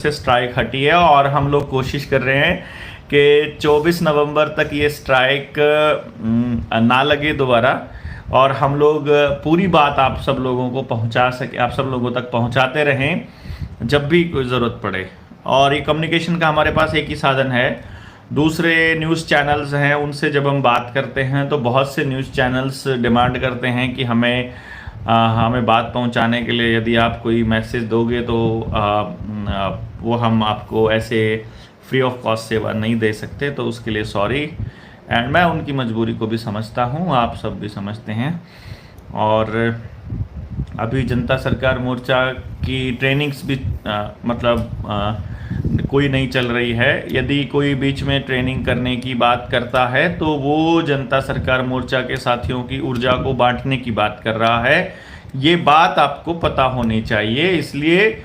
से स्ट्राइक हटी है और हम लोग कोशिश कर रहे हैं कि 24 नवंबर तक ये स्ट्राइक ना लगे दोबारा, और हम लोग पूरी बात आप सब लोगों को पहुंचा सके, आप सब लोगों तक पहुंचाते रहें जब भी कोई ज़रूरत पड़े। और ये कम्युनिकेशन का हमारे पास एक ही साधन है। दूसरे न्यूज़ चैनल्स हैं, उनसे जब हम बात करते हैं तो बहुत से न्यूज़ चैनल्स डिमांड करते हैं कि हमें बात पहुंचाने के लिए यदि आप कोई मैसेज दोगे तो वो हम आपको ऐसे फ्री ऑफ कॉस्ट सेवा नहीं दे सकते, तो उसके लिए सॉरी। एंड मैं उनकी मजबूरी को भी समझता हूं, आप सब भी समझते हैं। और अभी जनता सरकार मोर्चा की ट्रेनिंग्स भी कोई नहीं चल रही है। यदि कोई बीच में ट्रेनिंग करने की बात करता है तो वो जनता सरकार मोर्चा के साथियों की ऊर्जा को बांटने की बात कर रहा है। ये बात आपको पता होनी चाहिए, इसलिए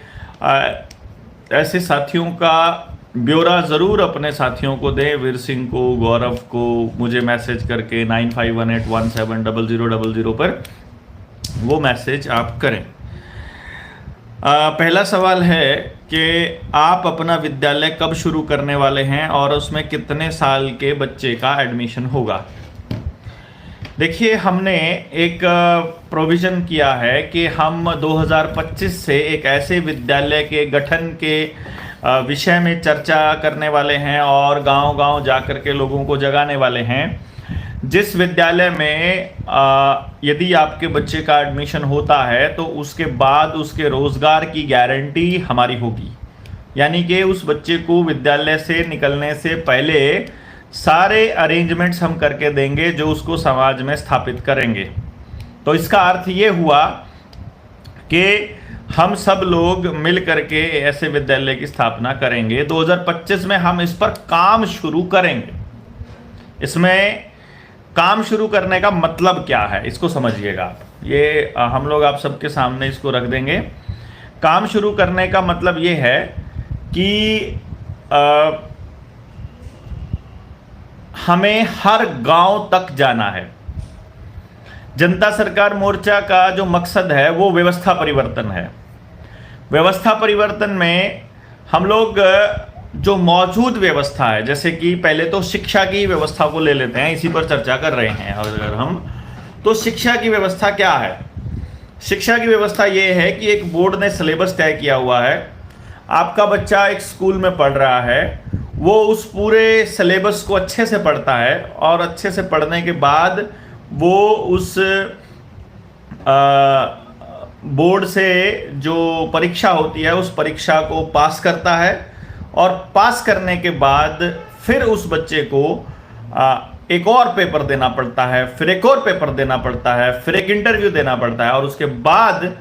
ऐसे साथियों का ब्यौरा ज़रूर अपने साथियों को दें। वीर सिंह को, गौरव को मुझे मैसेज करके 9518170000 पर वो मैसेज आप करें। पहला सवाल है कि आप अपना विद्यालय कब शुरू करने वाले हैं और उसमें कितने साल के बच्चे का एडमिशन होगा। देखिए, हमने एक प्रोविज़न किया है कि हम 2025 से एक ऐसे विद्यालय के गठन के विषय में चर्चा करने वाले हैं और गांव-गांव जाकर के लोगों को जगाने वाले हैं। जिस विद्यालय में यदि आपके बच्चे का एडमिशन होता है तो उसके बाद उसके रोज़गार की गारंटी हमारी होगी। यानी कि उस बच्चे को विद्यालय से निकलने से पहले सारे अरेंजमेंट्स हम करके देंगे जो उसको समाज में स्थापित करेंगे। तो इसका अर्थ ये हुआ कि हम सब लोग मिल करके ऐसे विद्यालय की स्थापना करेंगे। 2025 में हम इस पर काम शुरू करेंगे। इसमें काम शुरू करने का मतलब क्या है, इसको समझिएगा आप। ये हम लोग आप सबके सामने इसको रख देंगे। काम शुरू करने का मतलब ये है कि हमें हर गांव तक जाना है। जनता सरकार मोर्चा का जो मकसद है वो व्यवस्था परिवर्तन है। व्यवस्था परिवर्तन में हम लोग जो मौजूद व्यवस्था है, जैसे कि पहले तो शिक्षा की व्यवस्था को ले लेते हैं, इसी पर चर्चा कर रहे हैं अगर हम। तो शिक्षा की व्यवस्था क्या है? शिक्षा की व्यवस्था ये है कि एक बोर्ड ने सिलेबस तय किया हुआ है। आपका बच्चा एक स्कूल में पढ़ रहा है, वो उस पूरे सिलेबस को अच्छे से पढ़ता है और अच्छे से पढ़ने के बाद वो उस बोर्ड से जो परीक्षा होती है उस परीक्षा को पास करता है, और पास करने के बाद फिर उस बच्चे को एक और पेपर देना पड़ता है, फिर एक और पेपर देना पड़ता है, फिर एक इंटरव्यू देना पड़ता है, और उसके बाद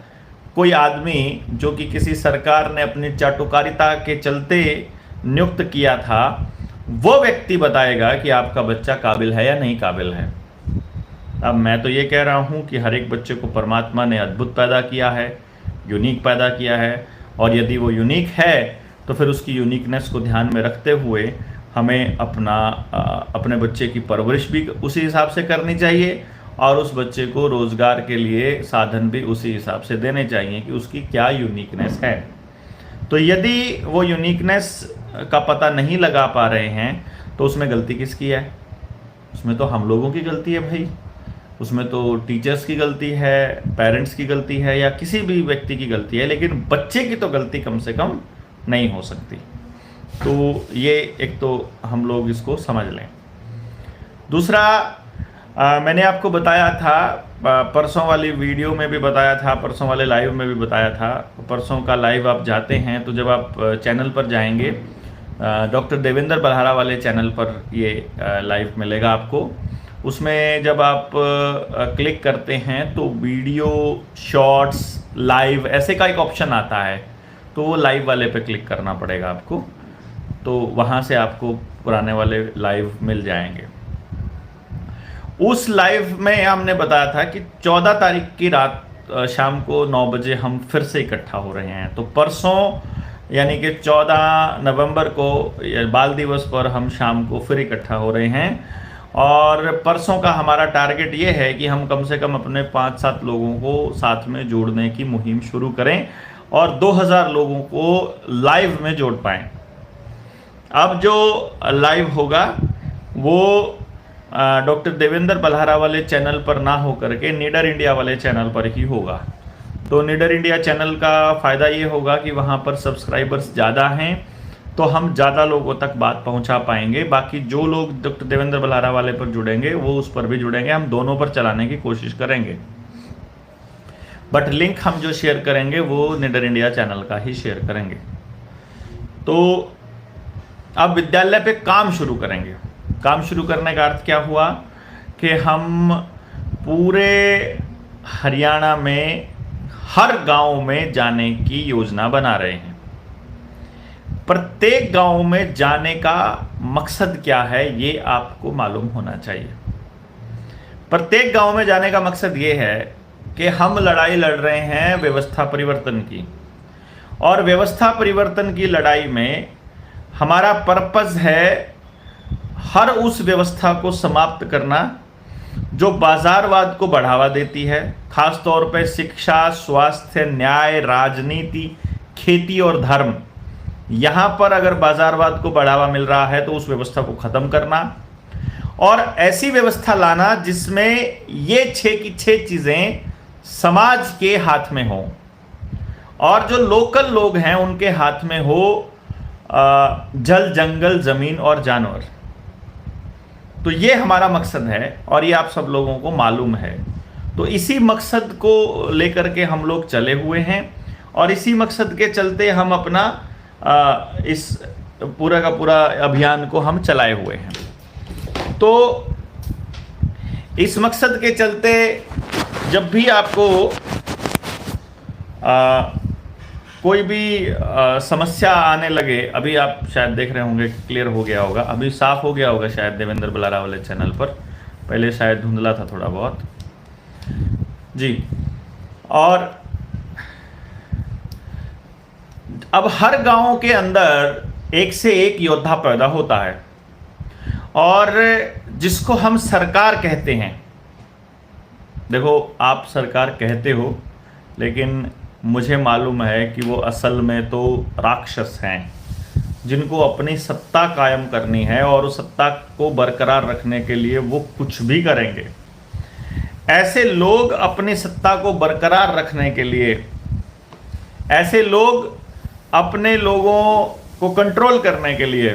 कोई आदमी जो कि किसी सरकार ने अपनी चाटुकारिता के चलते नियुक्त किया था, वो व्यक्ति बताएगा कि आपका बच्चा काबिल है या नहीं काबिल है। अब मैं तो ये कह रहा हूँ कि हर एक बच्चे को परमात्मा ने अद्भुत पैदा किया है, यूनिक पैदा किया है, और यदि वो यूनिक है तो फिर उसकी यूनिकनेस को ध्यान में रखते हुए हमें अपने बच्चे की परवरिश भी उसी हिसाब से करनी चाहिए, और उस बच्चे को रोज़गार के लिए साधन भी उसी हिसाब से देने चाहिए कि उसकी क्या यूनिकनेस है। तो यदि वो यूनिकनेस का पता नहीं लगा पा रहे हैं तो उसमें गलती किसकी है? उसमें तो हम लोगों की गलती है भाई। उसमें तो टीचर्स की गलती है, पेरेंट्स की गलती है, या किसी भी व्यक्ति की गलती है, लेकिन बच्चे की तो गलती कम से कम नहीं हो सकती। तो ये एक तो हम लोग इसको समझ लें। दूसरा, मैंने आपको बताया था, परसों वाली वीडियो में भी बताया था, परसों वाले लाइव में भी बताया था। परसों का लाइव आप जाते हैं तो जब आप चैनल पर जाएंगे, डॉक्टर देवेंद्र बल्हारा वाले चैनल पर ये लाइव मिलेगा आपको। उसमें जब आप क्लिक करते हैं तो वीडियो, शॉर्ट्स, लाइव ऐसे का एक ऑप्शन आता है, तो वो लाइव वाले पे क्लिक करना पड़ेगा आपको। तो वहाँ से आपको पुराने वाले लाइव मिल जाएंगे। उस लाइव में हमने बताया था कि 14 तारीख की रात शाम को 9 बजे हम फिर से इकट्ठा हो रहे हैं। तो परसों यानी कि 14 नवंबर को बाल दिवस पर हम शाम को फिर इकट्ठा हो रहे हैं, और परसों का हमारा टारगेट ये है कि हम कम से कम अपने 5-7 लोगों को साथ में जोड़ने की मुहिम शुरू करें और 2000 लोगों को लाइव में जोड़ पाएं। अब जो लाइव होगा वो डॉक्टर देवेंद्र बल्हारा वाले चैनल पर ना हो करके निडर इंडिया वाले चैनल पर ही होगा। तो निडर इंडिया चैनल का फ़ायदा ये होगा कि वहाँ पर सब्सक्राइबर्स ज़्यादा हैं, तो हम ज़्यादा लोगों तक बात पहुँचा पाएंगे। बाकी जो लोग डॉक्टर देवेंद्र बल्हारा वाले पर जुड़ेंगे वो उस पर भी जुड़ेंगे, हम दोनों पर चलाने की कोशिश करेंगे। बट लिंक हम जो शेयर करेंगे वो निडर इंडिया चैनल का ही शेयर करेंगे। तो अब विद्यालय पे काम शुरू करेंगे। काम शुरू करने का अर्थ क्या हुआ कि हम पूरे हरियाणा में हर गांव में जाने की योजना बना रहे हैं। प्रत्येक गांव में जाने का मकसद क्या है ये आपको मालूम होना चाहिए। प्रत्येक गांव में जाने का मकसद ये है कि हम लड़ाई लड़ रहे हैं व्यवस्था परिवर्तन की, और व्यवस्था परिवर्तन की लड़ाई में हमारा पर्पस है हर उस व्यवस्था को समाप्त करना जो बाजारवाद को बढ़ावा देती है, खास तौर पर शिक्षा, स्वास्थ्य, न्याय, राजनीति, खेती और धर्म। यहाँ पर अगर बाजारवाद को बढ़ावा मिल रहा है तो उस व्यवस्था को खत्म करना और ऐसी व्यवस्था लाना जिसमें ये 6 की 6 चीजें समाज के हाथ में हो और जो लोकल लोग हैं उनके हाथ में हो जल, जंगल, जमीन और जानवर। तो ये हमारा मकसद है और ये आप सब लोगों को मालूम है। तो इसी मकसद को लेकर के हम लोग चले हुए हैं और इसी मकसद के चलते हम अपना इस पूरा का पूरा अभियान को हम चलाए हुए हैं। तो इस मकसद के चलते जब भी आपको कोई भी समस्या आने लगे, अभी आप शायद देख रहे होंगे क्लियर हो गया होगा, अभी साफ हो गया होगा शायद देवेंद्र बल्हारा वाले चैनल पर, पहले शायद धुंधला था थोड़ा बहुत जी। और अब हर गांव के अंदर एक से एक योद्धा पैदा होता है और जिसको हम सरकार कहते हैं। देखो आप सरकार कहते हो लेकिन मुझे मालूम है कि वो असल में तो राक्षस हैं जिनको अपनी सत्ता कायम करनी है और उस सत्ता को बरकरार रखने के लिए वो कुछ भी करेंगे। ऐसे लोग अपनी सत्ता को बरकरार रखने के लिए, ऐसे लोग अपने लोगों को कंट्रोल करने के लिए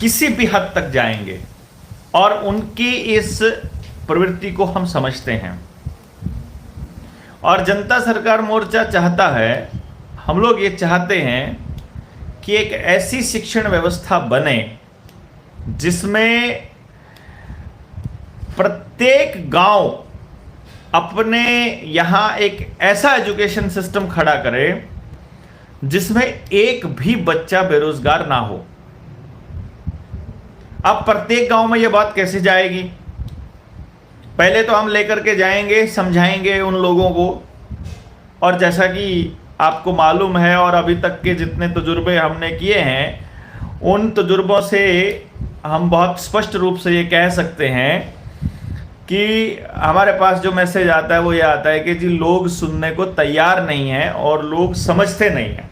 किसी भी हद तक जाएंगे और उनकी इस प्रवृत्ति को हम समझते हैं। और जनता सरकार मोर्चा चाहता है, हम लोग ये चाहते हैं कि एक ऐसी शिक्षण व्यवस्था बने जिसमें प्रत्येक गांव अपने यहाँ एक ऐसा एजुकेशन सिस्टम खड़ा करे जिसमें एक भी बच्चा बेरोजगार ना हो। अब प्रत्येक गांव में यह बात कैसे जाएगी? पहले तो हम लेकर के जाएंगे, समझाएंगे उन लोगों को, और जैसा कि आपको मालूम है और अभी तक के जितने तजुर्बे हमने किए हैं उन तजुर्बों से हम बहुत स्पष्ट रूप से ये कह सकते हैं कि हमारे पास जो मैसेज आता है वो ये आता है कि जी लोग सुनने को तैयार नहीं हैं और लोग समझते नहीं हैं।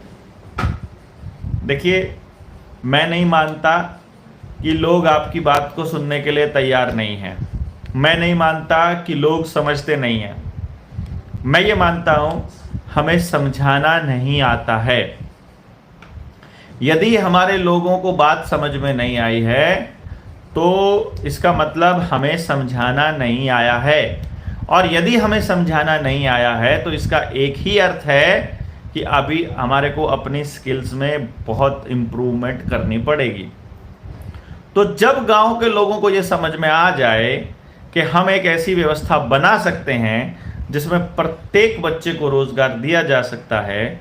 देखिए, मैं नहीं मानता कि लोग आपकी बात को सुनने के लिए तैयार नहीं हैं। मैं नहीं मानता कि लोग समझते नहीं हैं। मैं ये मानता हूँ हमें समझाना नहीं आता है। यदि हमारे लोगों को बात समझ में नहीं आई है तो इसका मतलब हमें समझाना नहीं आया है, और यदि हमें समझाना नहीं आया है तो इसका एक ही अर्थ है कि अभी हमारे को अपनी स्किल्स में बहुत इम्प्रूवमेंट करनी पड़ेगी। तो जब गांव के लोगों को ये समझ में आ जाए कि हम एक ऐसी व्यवस्था बना सकते हैं जिसमें प्रत्येक बच्चे को रोजगार दिया जा सकता है,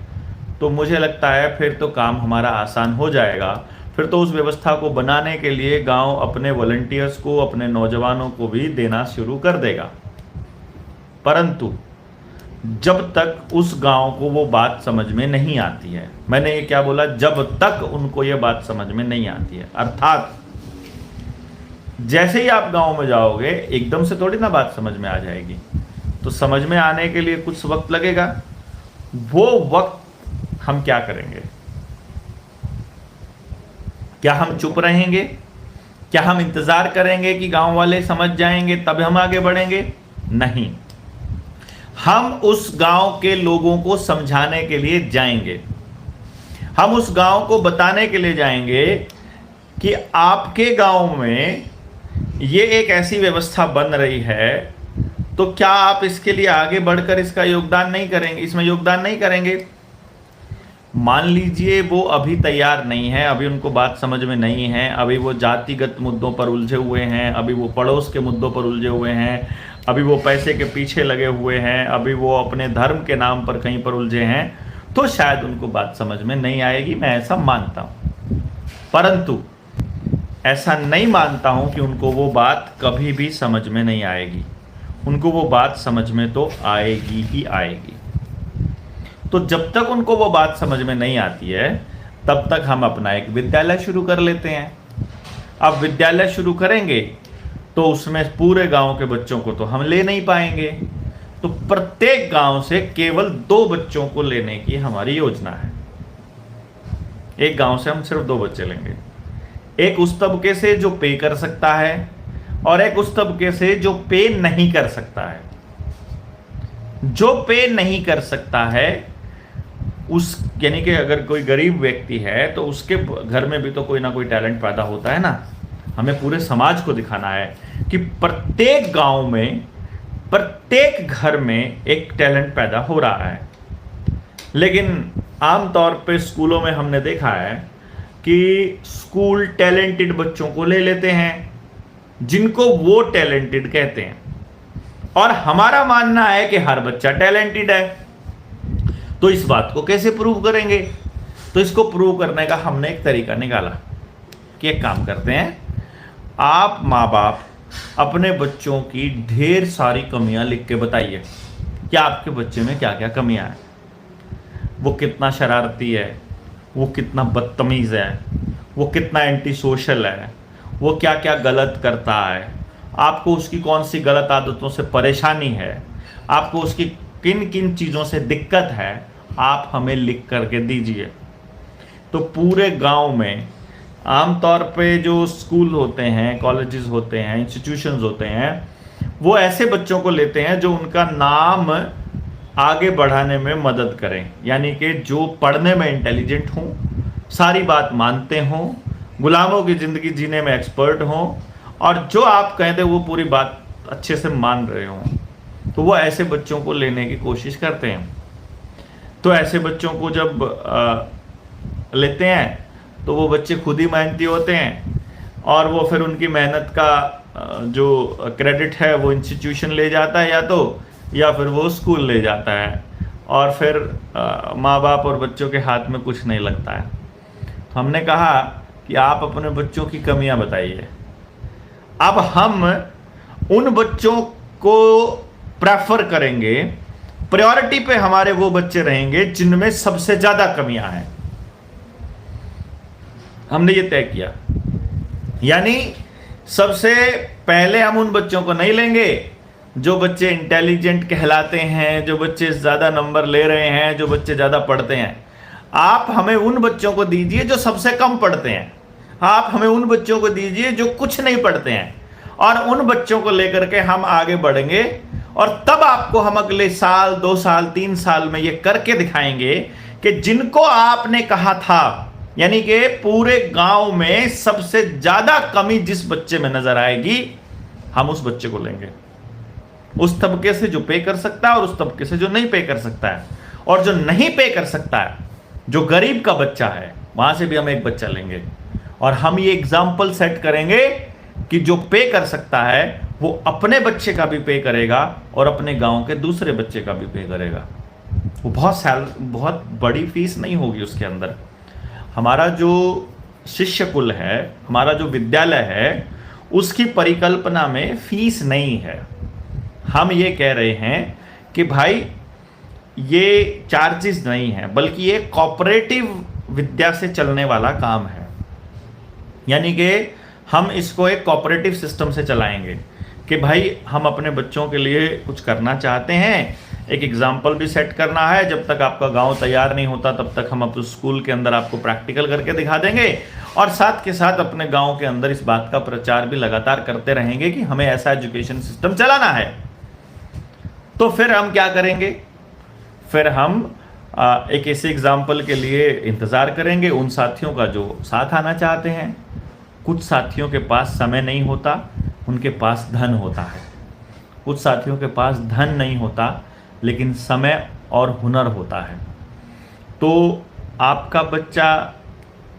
तो मुझे लगता है फिर तो काम हमारा आसान हो जाएगा। फिर तो उस व्यवस्था को बनाने के लिए गांव अपने वॉलंटियर्स को, अपने नौजवानों को भी देना शुरू कर देगा। परंतु जब तक उस गांव को वो बात समझ में नहीं आती है, मैंने ये क्या बोला, जब तक उनको ये बात समझ में नहीं आती है, अर्थात जैसे ही आप गांव में जाओगे एकदम से थोड़ी ना बात समझ में आ जाएगी। तो समझ में आने के लिए कुछ वक्त लगेगा। वो वक्त हम क्या करेंगे? क्या हम चुप रहेंगे? क्या हम इंतजार करेंगे कि गांव वाले समझ जाएंगे तब हम आगे बढ़ेंगे? नहीं, हम उस गांव के लोगों को समझाने के लिए जाएंगे। हम उस गांव को बताने के लिए जाएंगे कि आपके गांव में ये एक ऐसी व्यवस्था बन रही है, तो क्या आप इसके लिए आगे बढ़कर इसका योगदान नहीं करेंगे, इसमें योगदान नहीं करेंगे? मान लीजिए वो अभी तैयार नहीं है, अभी उनको बात समझ में नहीं है, अभी वो जातिगत मुद्दों पर उलझे हुए हैं, अभी वो पड़ोस के मुद्दों पर उलझे हुए हैं, अभी वो पैसे के पीछे लगे हुए हैं, अभी वो अपने धर्म के नाम पर कहीं पर उलझे हैं, तो शायद उनको बात समझ में नहीं आएगी, मैं ऐसा मानता हूं। परंतु ऐसा नहीं मानता हूं कि उनको वो बात कभी भी समझ में नहीं आएगी। उनको वो बात समझ में तो आएगी ही आएगी। तो जब तक उनको वो बात समझ में नहीं आती है, तब तक हम अपना एक विद्यालय शुरू कर लेते हैं। अब विद्यालय शुरू करेंगे तो उसमें पूरे गांव के बच्चों को तो हम ले नहीं पाएंगे, तो प्रत्येक गांव से केवल 2 बच्चों को लेने की हमारी योजना है। एक गांव से हम सिर्फ 2 बच्चे लेंगे, एक उस तबके से जो पे कर सकता है और एक उस तबके से जो पे नहीं कर सकता है। जो पे नहीं कर सकता है उस, यानी कि अगर कोई गरीब व्यक्ति है तो उसके घर में भी तो कोई ना कोई टैलेंट पैदा होता है ना। हमें पूरे समाज को दिखाना है कि प्रत्येक गांव में, प्रत्येक घर में एक टैलेंट पैदा हो रहा है। लेकिन आमतौर पे स्कूलों में हमने देखा है कि स्कूल टैलेंटेड बच्चों को ले लेते हैं जिनको वो टैलेंटेड कहते हैं, और हमारा मानना है कि हर बच्चा टैलेंटेड है। तो इस बात को कैसे प्रूव करेंगे? तो इसको प्रूव करने का हमने एक तरीका निकाला कि एक काम करते हैं, आप माँ बाप अपने बच्चों की ढेर सारी कमियां लिख के बताइए कि आपके बच्चे में क्या क्या कमियां हैं। वो कितना शरारती है, वो कितना बदतमीज़ है, वो कितना एंटी सोशल है, वो क्या क्या गलत करता है, आपको उसकी कौन सी गलत आदतों से परेशानी है, आपको उसकी किन किन चीज़ों से दिक्कत है, आप हमें लिख करके दीजिए। तो पूरे गांव में आमतौर पे जो स्कूल होते हैं, कॉलेजेस होते हैं, इंस्टीट्यूशंस होते हैं, वो ऐसे बच्चों को लेते हैं जो उनका नाम आगे बढ़ाने में मदद करें, यानी कि जो पढ़ने में इंटेलिजेंट हों, सारी बात मानते हों, गुलामों की ज़िंदगी जीने में एक्सपर्ट हों, और जो आप कहते वो पूरी बात अच्छे से मान रहे हों। तो वो ऐसे बच्चों को लेने की कोशिश करते हैं। तो ऐसे बच्चों को जब लेते हैं तो वो बच्चे खुद ही मेहनती होते हैं, और वो फिर उनकी मेहनत का जो क्रेडिट है वो इंस्टीट्यूशन ले जाता है या फिर वो स्कूल ले जाता है, और फिर माँ बाप और बच्चों के हाथ में कुछ नहीं लगता है। तो हमने कहा कि आप अपने बच्चों की कमियां बताइए। अब हम उन बच्चों को प्रेफर करेंगे, प्रायोरिटी पे हमारे वो बच्चे रहेंगे जिनमें सबसे ज़्यादा कमियां हैं। हमने ये तय किया, यानी सबसे पहले हम उन बच्चों को नहीं लेंगे जो बच्चे इंटेलिजेंट कहलाते हैं, जो बच्चे ज़्यादा नंबर ले रहे हैं, जो बच्चे ज़्यादा पढ़ते हैं। आप हमें उन बच्चों को दीजिए जो सबसे कम पढ़ते हैं, आप हमें उन बच्चों को दीजिए जो कुछ नहीं पढ़ते हैं, और उन बच्चों को लेकर के हम आगे बढ़ेंगे। और तब आपको हम अगले साल, 2 साल, 3 साल में ये करके दिखाएंगे कि जिनको आपने कहा था, यानी कि पूरे गांव में सबसे ज्यादा कमी जिस बच्चे में नजर आएगी, हम उस बच्चे को लेंगे, उस तबके से जो पे कर सकता है और उस तबके से जो नहीं पे कर सकता है। और जो नहीं पे कर सकता है, जो गरीब का बच्चा है, वहां से भी हम एक बच्चा लेंगे, और हम ये एग्जाम्पल सेट करेंगे कि जो पे कर सकता है वो अपने बच्चे का भी पे करेगा और अपने गांव के दूसरे बच्चे का भी पे करेगा। वो बहुत बड़ी फीस नहीं होगी उसके अंदर। हमारा जो शिष्य कुल है, हमारा जो विद्यालय है, उसकी परिकल्पना में फीस नहीं है। हम ये कह रहे हैं कि भाई ये चार्जेस नहीं है, बल्कि ये कोऑपरेटिव विद्या से चलने वाला काम है। यानी कि हम इसको एक कोऑपरेटिव सिस्टम से चलाएंगे कि भाई हम अपने बच्चों के लिए कुछ करना चाहते हैं, एक एग्जाम्पल भी सेट करना है। जब तक आपका गांव तैयार नहीं होता तब तक हम अपने स्कूल के अंदर आपको प्रैक्टिकल करके दिखा देंगे, और साथ के साथ अपने गांव के अंदर इस बात का प्रचार भी लगातार करते रहेंगे कि हमें ऐसा एजुकेशन सिस्टम चलाना है। तो फिर हम क्या करेंगे, फिर हम एक ऐसे एग्जाम्पल के लिए इंतज़ार करेंगे उन साथियों का जो साथ आना चाहते हैं। कुछ साथियों के पास समय नहीं होता, उनके पास धन होता है। कुछ साथियों के पास धन नहीं होता लेकिन समय और हुनर होता है। तो आपका बच्चा,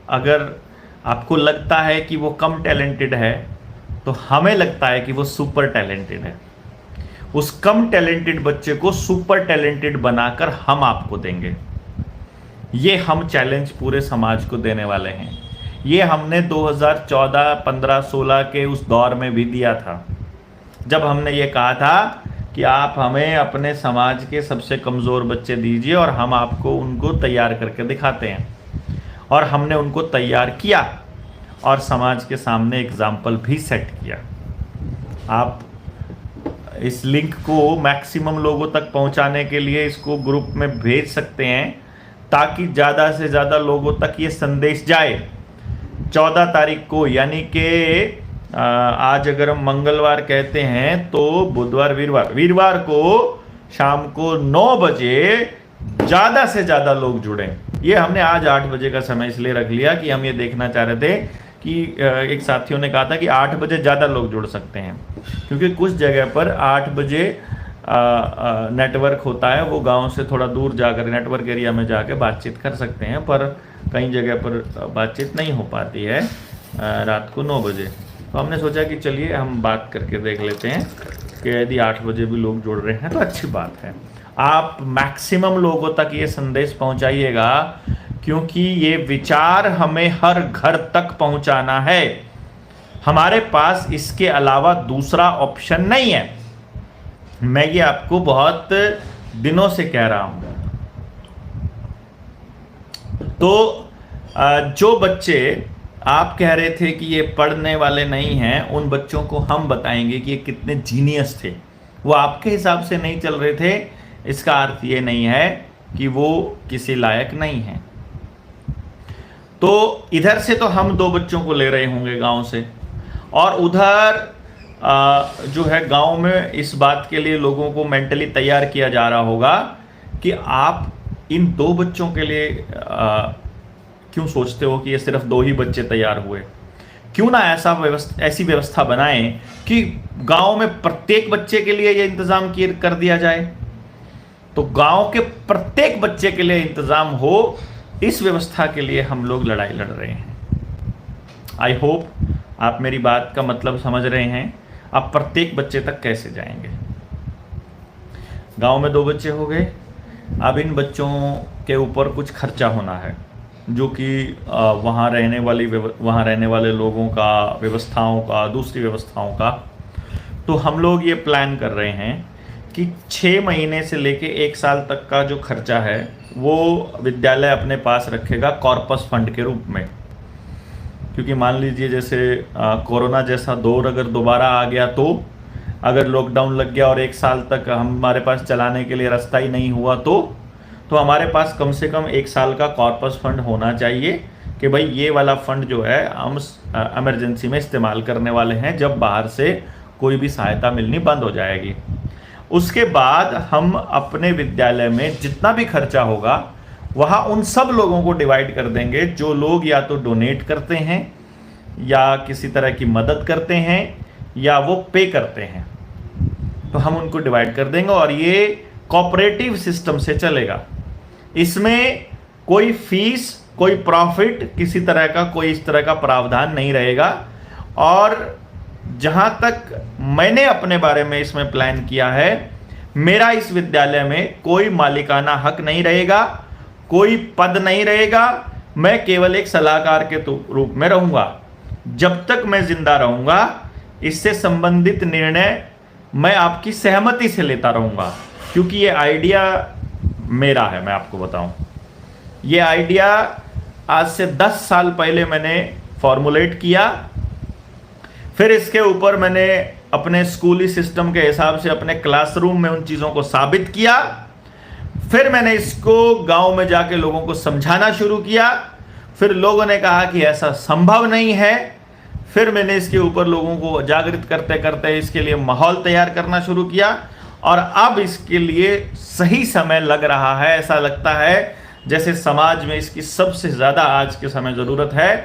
अगर आपको लगता है कि वो कम टैलेंटेड है, तो हमें लगता है कि वो सुपर टैलेंटेड है। उस कम टैलेंटेड बच्चे को सुपर टैलेंटेड बनाकर हम आपको देंगे। ये हम चैलेंज पूरे समाज को देने वाले हैं। ये हमने 2014, 15, 16 के उस दौर में भी दिया था, जब हमने ये कहा था कि आप हमें अपने समाज के सबसे कमज़ोर बच्चे दीजिए और हम आपको उनको तैयार करके दिखाते हैं। और हमने उनको तैयार किया और समाज के सामने एग्जाम्पल भी सेट किया। आप इस लिंक को मैक्सिमम लोगों तक पहुंचाने के लिए इसको ग्रुप में भेज सकते हैं, ताकि ज़्यादा से ज़्यादा लोगों तक ये संदेश जाए। 14 तारीख को, यानी कि आज अगर हम मंगलवार कहते हैं तो बुधवार, वीरवार को शाम को 9 बजे ज़्यादा से ज़्यादा लोग जुड़ें। ये हमने आज 8 बजे का समय इसलिए रख लिया कि हम ये देखना चाह रहे थे कि एक साथियों ने कहा था कि 8 बजे ज़्यादा लोग जुड़ सकते हैं, क्योंकि कुछ जगह पर 8 बजे नेटवर्क होता है, वो गांव से थोड़ा दूर जाकर नेटवर्क एरिया में जाकर बातचीत कर सकते हैं, पर कई जगह पर बातचीत नहीं हो पाती है रात को 9 बजे। तो हमने सोचा कि चलिए हम बात करके देख लेते हैं कि यदि 8 बजे भी लोग जुड़ रहे हैं तो अच्छी बात है। आप मैक्सिमम लोगों तक ये संदेश पहुंचाइएगा, क्योंकि ये विचार हमें हर घर तक पहुंचाना है। हमारे पास इसके अलावा दूसरा ऑप्शन नहीं है। मैं ये आपको बहुत दिनों से कह रहा हूं। तो जो बच्चे आप कह रहे थे कि ये पढ़ने वाले नहीं हैं, उन बच्चों को हम बताएंगे कि ये कितने जीनियस थे। वो आपके हिसाब से नहीं चल रहे थे, इसका अर्थ ये नहीं है कि वो किसी लायक नहीं हैं। तो इधर से तो हम 2 बच्चों को ले रहे होंगे गांव से, और उधर जो है गांव में इस बात के लिए लोगों को मेंटली तैयार किया जा रहा होगा कि आप इन 2 बच्चों के लिए क्यों सोचते हो कि ये सिर्फ 2 ही बच्चे तैयार हुए। क्यों ना ऐसी व्यवस्था बनाएं कि गांव में प्रत्येक बच्चे के लिए ये इंतजाम कर दिया जाए। तो गांव के प्रत्येक बच्चे के लिए इंतजाम हो, इस व्यवस्था के लिए हम लोग लड़ाई लड़ रहे हैं। आई होप आप मेरी बात का मतलब समझ रहे हैं। आप प्रत्येक बच्चे तक कैसे जाएंगे। गांव में 2 बच्चे हो गए, अब इन बच्चों के ऊपर कुछ खर्चा होना है, जो कि वहाँ रहने वाले लोगों का, व्यवस्थाओं का, दूसरी व्यवस्थाओं का। तो हम लोग ये प्लान कर रहे हैं कि 6 महीने से लेके 1 साल तक का जो खर्चा है वो विद्यालय अपने पास रखेगा कॉर्पस फंड के रूप में। क्योंकि मान लीजिए जैसे कोरोना जैसा दौर अगर दोबारा आ गया, तो अगर लॉकडाउन लग गया और 1 साल तक हमारे पास चलाने के लिए रास्ता ही नहीं हुआ, तो हमारे पास कम से कम 1 साल का कॉर्पस फंड होना चाहिए कि भाई ये वाला फंड जो है हम इमरजेंसी में इस्तेमाल करने वाले हैं, जब बाहर से कोई भी सहायता मिलनी बंद हो जाएगी। उसके बाद हम अपने विद्यालय में जितना भी खर्चा होगा वहाँ उन सब लोगों को डिवाइड कर देंगे जो लोग या तो डोनेट करते हैं या किसी तरह की मदद करते हैं या वो पे करते हैं। तो हम उनको डिवाइड कर देंगे और ये कोऑपरेटिव सिस्टम से चलेगा। इसमें कोई फीस, कोई प्रॉफिट, किसी तरह का कोई इस तरह का प्रावधान नहीं रहेगा। और जहाँ तक मैंने अपने बारे में इसमें प्लान किया है, मेरा इस विद्यालय में कोई मालिकाना हक नहीं रहेगा, कोई पद नहीं रहेगा। मैं केवल एक सलाहकार के रूप में रहूँगा। जब तक मैं जिंदा रहूँगा, इससे संबंधित निर्णय मैं आपकी सहमति से लेता रहूँगा, क्योंकि ये आइडिया मेरा है। मैं आपको बताऊँ, ये आइडिया आज से 10 साल पहले मैंने फॉर्मुलेट किया, फिर इसके ऊपर मैंने अपने स्कूली सिस्टम के हिसाब से अपने क्लासरूम में उन चीज़ों को साबित किया। फिर मैंने इसको गांव में जाके लोगों को समझाना शुरू किया। फिर लोगों ने कहा कि ऐसा संभव नहीं है। फिर मैंने इसके ऊपर लोगों को जागृत करते करते इसके लिए माहौल तैयार करना शुरू किया, और अब इसके लिए सही समय लग रहा है। ऐसा लगता है जैसे समाज में इसकी सबसे ज़्यादा आज के समय ज़रूरत है,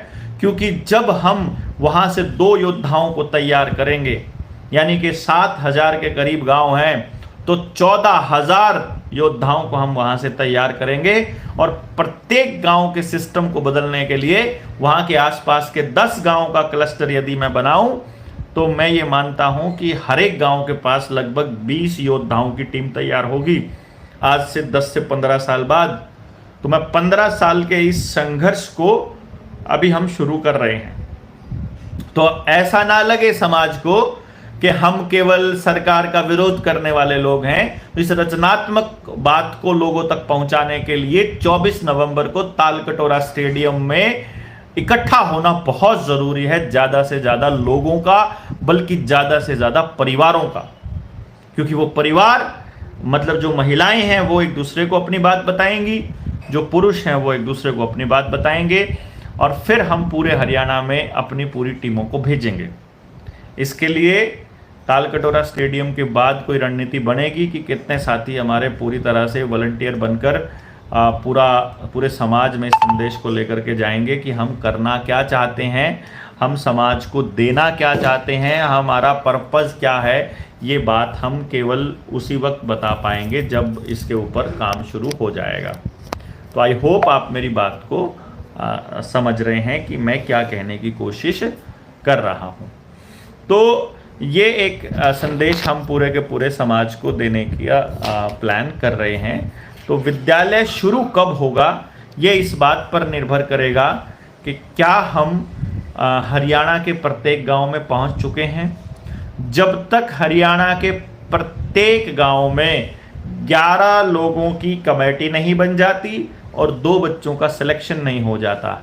क्योंकि जब हम वहाँ से 2 योद्धाओं को तैयार करेंगे, यानी कि 7,000 के करीब गांव हैं, तो 14,000 योद्धाओं को हम वहाँ से तैयार करेंगे। और प्रत्येक गांव के सिस्टम को बदलने के लिए वहाँ के आसपास के 10 गांव का क्लस्टर यदि मैं बनाऊं, तो मैं ये मानता हूं कि हर एक गांव के पास लगभग 20 योद्धाओं की टीम तैयार होगी आज से 10 से 15 साल बाद। तो मैं 15 साल के इस संघर्ष को अभी हम शुरू कर रहे हैं। तो ऐसा ना लगे समाज को कि हम केवल सरकार का विरोध करने वाले लोग हैं। तो इस रचनात्मक बात को लोगों तक पहुंचाने के लिए 24 नवंबर को तालकटोरा स्टेडियम में इकट्ठा होना बहुत जरूरी है, ज्यादा से ज्यादा लोगों का, बल्कि ज्यादा से ज्यादा परिवारों का। क्योंकि वो परिवार मतलब जो महिलाएं हैं वो एक दूसरे को अपनी बात बताएंगी, जो पुरुष हैं वो एक दूसरे को अपनी बात बताएंगे, और फिर हम पूरे हरियाणा में अपनी पूरी टीमों को भेजेंगे। इसके लिए तालकटोरा स्टेडियम के बाद कोई रणनीति बनेगी कि कितने साथी हमारे पूरी तरह से वॉलंटियर बनकर पूरे समाज में इस संदेश को लेकर के जाएंगे कि हम करना क्या चाहते हैं, हम समाज को देना क्या चाहते हैं, हमारा पर्पस क्या है। ये बात हम केवल उसी वक्त बता पाएंगे जब इसके ऊपर काम शुरू हो जाएगा। तो आई होप आप मेरी बात को समझ रहे हैं कि मैं क्या कहने की कोशिश कर रहा हूँ। तो ये एक संदेश हम पूरे के पूरे समाज को देने का प्लान कर रहे हैं। तो विद्यालय शुरू कब होगा ये इस बात पर निर्भर करेगा कि क्या हम हरियाणा के प्रत्येक गांव में पहुंच चुके हैं। जब तक हरियाणा के प्रत्येक गांव में 11 लोगों की कमेटी नहीं बन जाती और 2 बच्चों का सिलेक्शन नहीं हो जाता,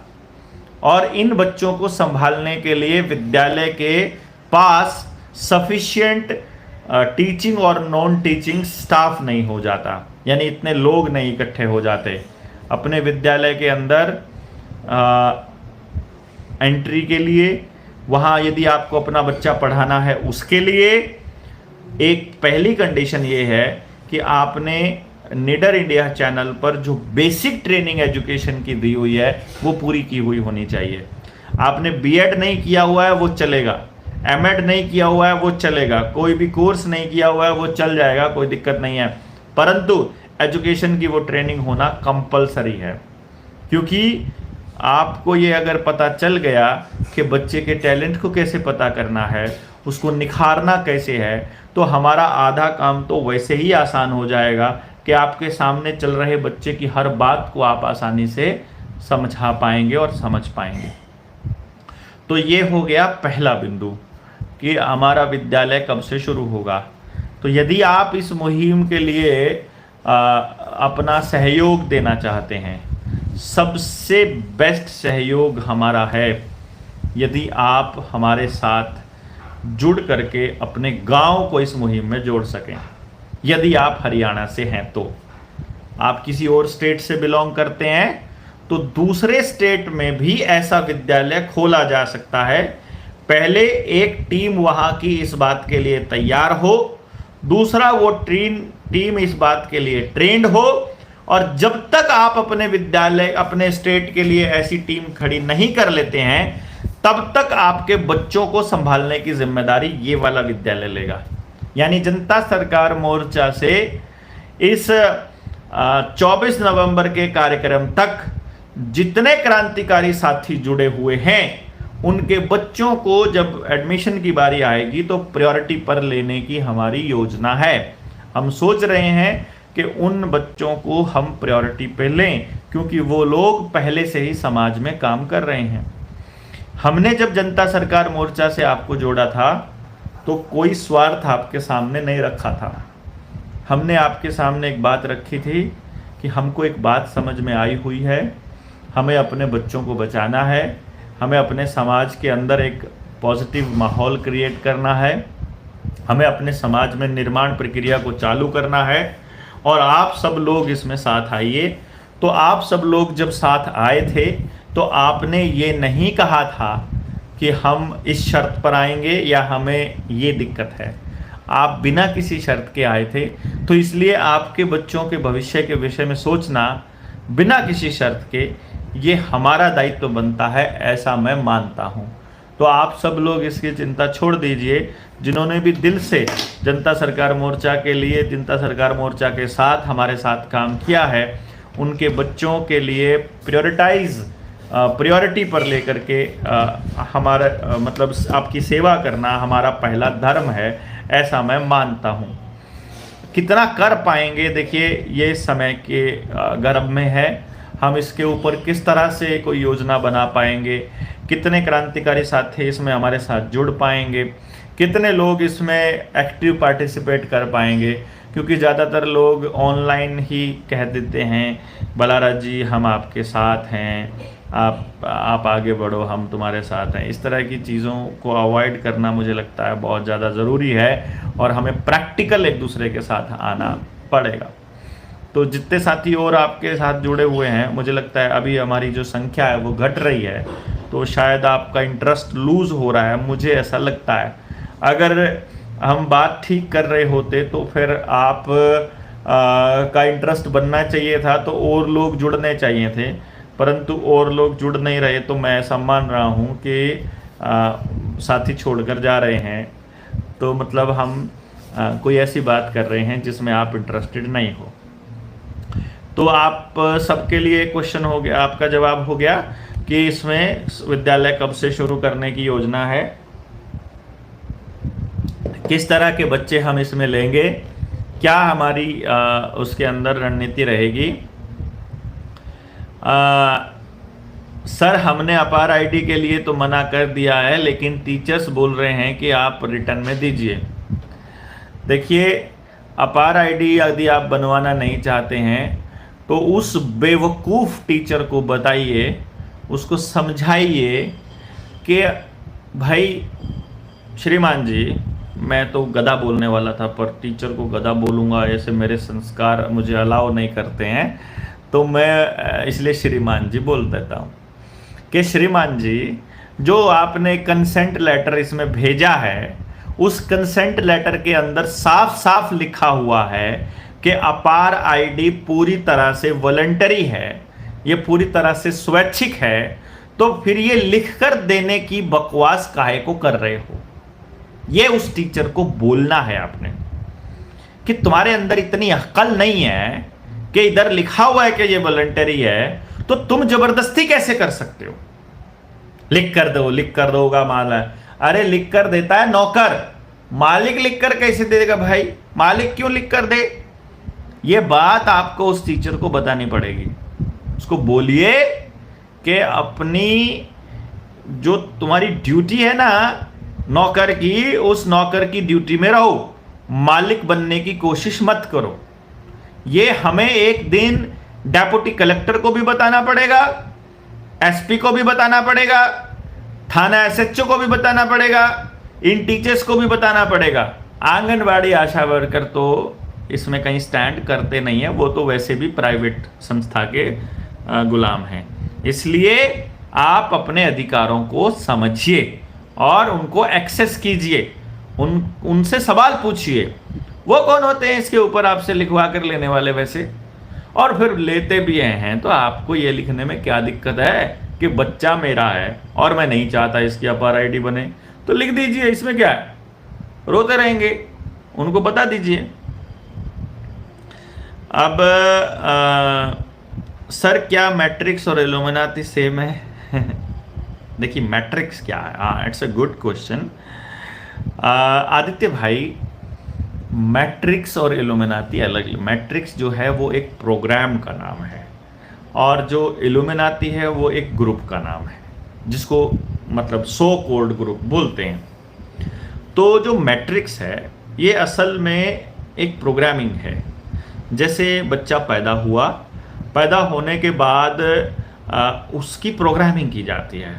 और इन बच्चों को संभालने के लिए विद्यालय के पास सफिशिएंट टीचिंग और नॉन टीचिंग स्टाफ नहीं हो जाता, यानी इतने लोग नहीं इकट्ठे हो जाते अपने विद्यालय के अंदर एंट्री के लिए। वहाँ यदि आपको अपना बच्चा पढ़ाना है उसके लिए एक पहली कंडीशन ये है कि आपने निडर इंडिया चैनल पर जो बेसिक ट्रेनिंग एजुकेशन की दी हुई है वो पूरी की हुई होनी चाहिए। आपने बीएड नहीं किया हुआ है वो चलेगा, एमएड नहीं किया हुआ है वो चलेगा, कोई भी कोर्स नहीं किया हुआ है वो चल जाएगा, कोई दिक्कत नहीं है, परंतु एजुकेशन की वो ट्रेनिंग होना कंपलसरी है। क्योंकि आपको ये अगर पता चल गया कि बच्चे के टैलेंट को कैसे पता करना है, उसको निखारना कैसे है, तो हमारा आधा काम तो वैसे ही आसान हो जाएगा कि आपके सामने चल रहे बच्चे की हर बात को आप आसानी से समझा पाएंगे और समझ पाएंगे। तो ये हो गया पहला बिंदु कि हमारा विद्यालय कब से शुरू होगा। तो यदि आप इस मुहिम के लिए अपना सहयोग देना चाहते हैं, सबसे बेस्ट सहयोग हमारा है यदि आप हमारे साथ जुड़ करके अपने गांव को इस मुहिम में जोड़ सकें। यदि आप हरियाणा से हैं, तो आप किसी और स्टेट से बिलोंग करते हैं तो दूसरे स्टेट में भी ऐसा विद्यालय खोला जा सकता है। पहले एक टीम वहां की इस बात के लिए तैयार हो, दूसरा वो टीम इस बात के लिए ट्रेंड हो, और जब तक आप अपने विद्यालय अपने स्टेट के लिए ऐसी टीम खड़ी नहीं कर लेते हैं तब तक आपके बच्चों को संभालने की जिम्मेदारी ये वाला विद्यालय लेगा। यानी जनता सरकार मोर्चा से इस 24 नवंबर के कार्यक्रम तक जितने क्रांतिकारी साथी जुड़े हुए हैं उनके बच्चों को जब एडमिशन की बारी आएगी तो प्रायोरिटी पर लेने की हमारी योजना है। हम सोच रहे हैं कि उन बच्चों को हम प्रायोरिटी पे लें, क्योंकि वो लोग पहले से ही समाज में काम कर रहे हैं। हमने जब जनता सरकार मोर्चा से आपको जोड़ा था तो कोई स्वार्थ आपके सामने नहीं रखा था। हमने आपके सामने एक बात रखी थी कि हमको एक बात समझ में आई हुई है, हमें अपने बच्चों को बचाना है, हमें अपने समाज के अंदर एक पॉजिटिव माहौल क्रिएट करना है, हमें अपने समाज में निर्माण प्रक्रिया को चालू करना है और आप सब लोग इसमें साथ आइए। तो आप सब लोग जब साथ आए थे तो आपने ये नहीं कहा था कि हम इस शर्त पर आएंगे या हमें ये दिक्कत है। आप बिना किसी शर्त के आए थे, तो इसलिए आपके बच्चों के भविष्य के विषय में सोचना बिना किसी शर्त के ये हमारा दायित्व बनता है, ऐसा मैं मानता हूँ। तो आप सब लोग इसकी चिंता छोड़ दीजिए। जिन्होंने भी दिल से जनता सरकार मोर्चा के लिए, जनता सरकार मोर्चा के साथ हमारे साथ काम किया है, उनके बच्चों के लिए प्रायोरिटी पर लेकर के हमारा मतलब आपकी सेवा करना हमारा पहला धर्म है, ऐसा मैं मानता हूँ। कितना कर पाएंगे, देखिए ये समय के गर्भ में है, हम इसके ऊपर किस तरह से कोई योजना बना पाएंगे, कितने क्रांतिकारी साथी इसमें हमारे साथ जुड़ पाएंगे, कितने लोग इसमें एक्टिव पार्टिसिपेट कर पाएंगे, क्योंकि ज़्यादातर लोग ऑनलाइन ही कह देते हैं बलाराज जी हम आपके साथ हैं, आप आगे बढ़ो, हम तुम्हारे साथ हैं। इस तरह की चीज़ों को अवॉइड करना मुझे लगता है बहुत ज़्यादा ज़रूरी है और हमें प्रैक्टिकल एक दूसरे के साथ आना पड़ेगा। तो जितने साथी और आपके साथ जुड़े हुए हैं, मुझे लगता है अभी हमारी जो संख्या है वो घट रही है, तो शायद आपका इंटरेस्ट लूज़ हो रहा है, मुझे ऐसा लगता है। अगर हम बात ठीक कर रहे होते तो फिर आप का इंटरेस्ट बनना चाहिए था, तो और लोग जुड़ने चाहिए थे, परंतु और लोग जुड़ नहीं रहे। तो मैं ऐसा मान रहा हूँ कि साथी छोड़कर जा रहे हैं, तो मतलब हम कोई ऐसी बात कर रहे हैं जिसमें आप इंटरेस्टेड नहीं हो। तो आप सबके लिए क्वेश्चन हो गया, आपका जवाब हो गया कि इसमें विद्यालय कब से शुरू करने की योजना है, किस तरह के बच्चे हम इसमें लेंगे, क्या हमारी उसके अंदर रणनीति रहेगी। सर हमने अपार आईडी के लिए तो मना कर दिया है, लेकिन टीचर्स बोल रहे हैं कि आप रिटर्न में दीजिए। देखिए अपार आईडी यदि आप बनवाना नहीं चाहते हैं तो उस बेवकूफ़ टीचर को बताइए, उसको समझाइए कि भाई श्रीमान जी, मैं तो गधा बोलने वाला था पर टीचर को गधा बोलूँगा ऐसे मेरे संस्कार मुझे अलाउ नहीं करते हैं, तो मैं इसलिए श्रीमान जी बोल देता हूँ कि श्रीमान जी जो आपने कंसेंट लेटर इसमें भेजा है, उस कंसेंट लेटर के अंदर साफ साफ लिखा हुआ है कि अपार आईडी पूरी तरह से वॉलंटरी है, ये पूरी तरह से स्वैच्छिक है, तो फिर ये लिखकर देने की बकवास काहे को कर रहे हो। ये उस टीचर को बोलना है आपने कि तुम्हारे अंदर इतनी अक्ल नहीं है कि इधर लिखा हुआ है कि ये वॉलंटरी है, तो तुम जबरदस्ती कैसे कर सकते हो। लिख कर दोगा माल है, अरे लिख कर देता है नौकर, मालिक लिख कर कैसे दे देगा भाई, मालिक क्यों लिख कर दे। ये बात आपको उस टीचर को बतानी पड़ेगी। उसको बोलिए कि अपनी जो तुम्हारी ड्यूटी है ना नौकर की, उस नौकर की ड्यूटी में रहो, मालिक बनने की कोशिश मत करो। ये हमें एक दिन डेप्यूटी कलेक्टर को भी बताना पड़ेगा, एसपी को भी बताना पड़ेगा, थाना एसएचओ को भी बताना पड़ेगा, इन टीचर्स को भी बताना पड़ेगा। आंगनबाड़ी आशा वर्कर तो इसमें कहीं स्टैंड करते नहीं है, वो तो वैसे भी प्राइवेट संस्था के गुलाम हैं। इसलिए आप अपने अधिकारों को समझिए और उनको एक्सेस कीजिए, उनसे सवाल पूछिए। वो कौन होते हैं इसके ऊपर आपसे लिखवा कर लेने वाले वैसे, और फिर लेते भी हैं तो आपको ये लिखने में क्या दिक्कत है कि बच्चा मेरा है और मैं नहीं चाहता इसकी अपार आईडी बने, तो लिख दीजिए, इसमें क्या है, रोते रहेंगे, उनको बता दीजिए। अब सर क्या मैट्रिक्स और इल्यूमिनाती सेम है? देखिए मैट्रिक्स क्या है, हाँ it's a good question Aditya भाई। मैट्रिक्स और इल्यूमिनाती अलग। मैट्रिक्स जो है वो एक प्रोग्राम का नाम है और जो इल्यूमिनाती है वो एक ग्रुप का नाम है, जिसको मतलब सो कोल्ड ग्रुप बोलते हैं। तो जो मैट्रिक्स है ये असल में एक प्रोग्रामिंग है। जैसे बच्चा पैदा हुआ, पैदा होने के बाद उसकी प्रोग्रामिंग की जाती है,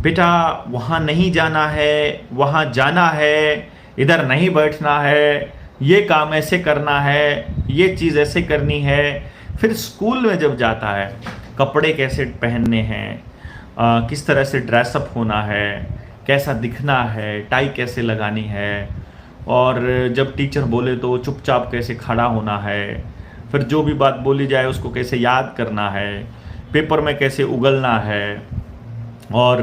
बेटा वहाँ नहीं जाना है, वहाँ जाना है, इधर नहीं बैठना है, ये काम ऐसे करना है, ये चीज़ ऐसे करनी है। फिर स्कूल में जब जाता है, कपड़े कैसे पहनने हैं, किस तरह से ड्रेसअप होना है, कैसा दिखना है, टाई कैसे लगानी है, और जब टीचर बोले तो चुपचाप कैसे खड़ा होना है, फिर जो भी बात बोली जाए उसको कैसे याद करना है, पेपर में कैसे उगलना है, और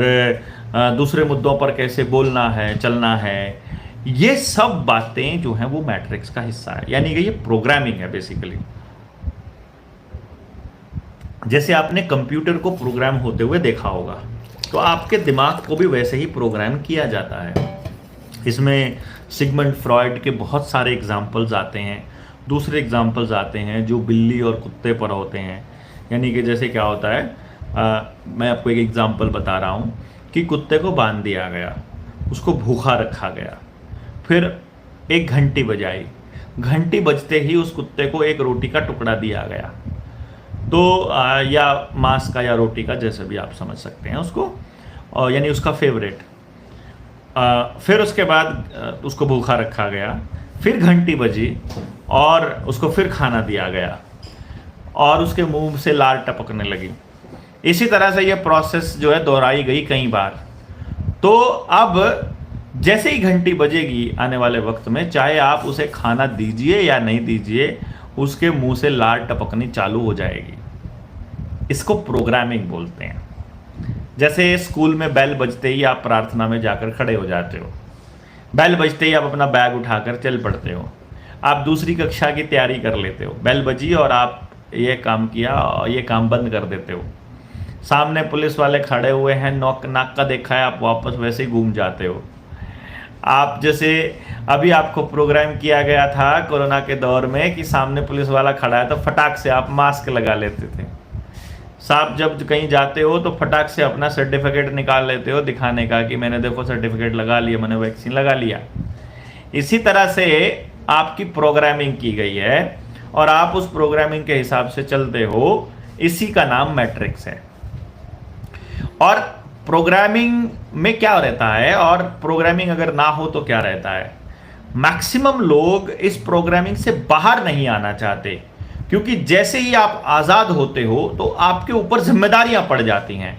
दूसरे मुद्दों पर कैसे बोलना है, चलना है। ये सब बातें जो हैं वो मैट्रिक्स का हिस्सा है, यानी कि ये प्रोग्रामिंग है बेसिकली। जैसे आपने कंप्यूटर को प्रोग्राम होते हुए देखा होगा, तो आपके दिमाग को भी वैसे ही प्रोग्राम किया जाता है। इसमें सिगमंड फ्रॉइड के बहुत सारे एग्जाम्पल्स आते हैं। दूसरे एग्जाम्पल्स आते हैं जो बिल्ली और कुत्ते पर होते हैं। यानी कि जैसे क्या होता है, मैं आपको एक एग्जाम्पल बता रहा हूँ कि कुत्ते को बांध दिया गया, उसको भूखा रखा गया, फिर एक घंटी बजाई, घंटी बजते ही उस कुत्ते को एक रोटी का टुकड़ा दिया गया, तो या मांस का या रोटी का, जैसे भी आप समझ सकते हैं उसको, यानी उसका फेवरेट। फिर उसके बाद उसको भूखा रखा गया, फिर घंटी बजी और उसको फिर खाना दिया गया और उसके मुंह से लार टपकने लगी। इसी तरह से ये प्रोसेस जो है दोहराई गई कई बार। तो अब जैसे ही घंटी बजेगी आने वाले वक्त में, चाहे आप उसे खाना दीजिए या नहीं दीजिए, उसके मुंह से लार टपकनी चालू हो जाएगी। इसको प्रोग्रामिंग बोलते हैं। जैसे स्कूल में बेल बजते ही आप प्रार्थना में जाकर खड़े हो जाते हो, बेल बजते ही आप अपना बैग उठाकर चल पड़ते हो, आप दूसरी कक्षा की तैयारी कर लेते हो, बेल बजी और आप ये काम किया और ये काम बंद कर देते हो। सामने पुलिस वाले खड़े हुए हैं, नाक का देखा है, आप वापस वैसे ही घूम जाते हो। आप जैसे अभी आपको प्रोग्राम किया गया था कोरोना के दौर में कि सामने पुलिस वाला खड़ा है तो फटाक से आप मास्क लगा लेते थे। साहब जब कहीं जाते हो तो फटाक से अपना सर्टिफिकेट निकाल लेते हो दिखाने का कि मैंने देखो सर्टिफिकेट लगा लिया, मैंने वैक्सीन लगा लिया। इसी तरह से आपकी प्रोग्रामिंग की गई है और आप उस प्रोग्रामिंग के हिसाब से चलते हो। इसी का नाम मैट्रिक्स है। और प्रोग्रामिंग में क्या रहता है और प्रोग्रामिंग अगर ना हो तो क्या रहता है? मैक्सिमम लोग इस प्रोग्रामिंग से बाहर नहीं आना चाहते, क्योंकि जैसे ही आप आज़ाद होते हो तो आपके ऊपर जिम्मेदारियां पड़ जाती हैं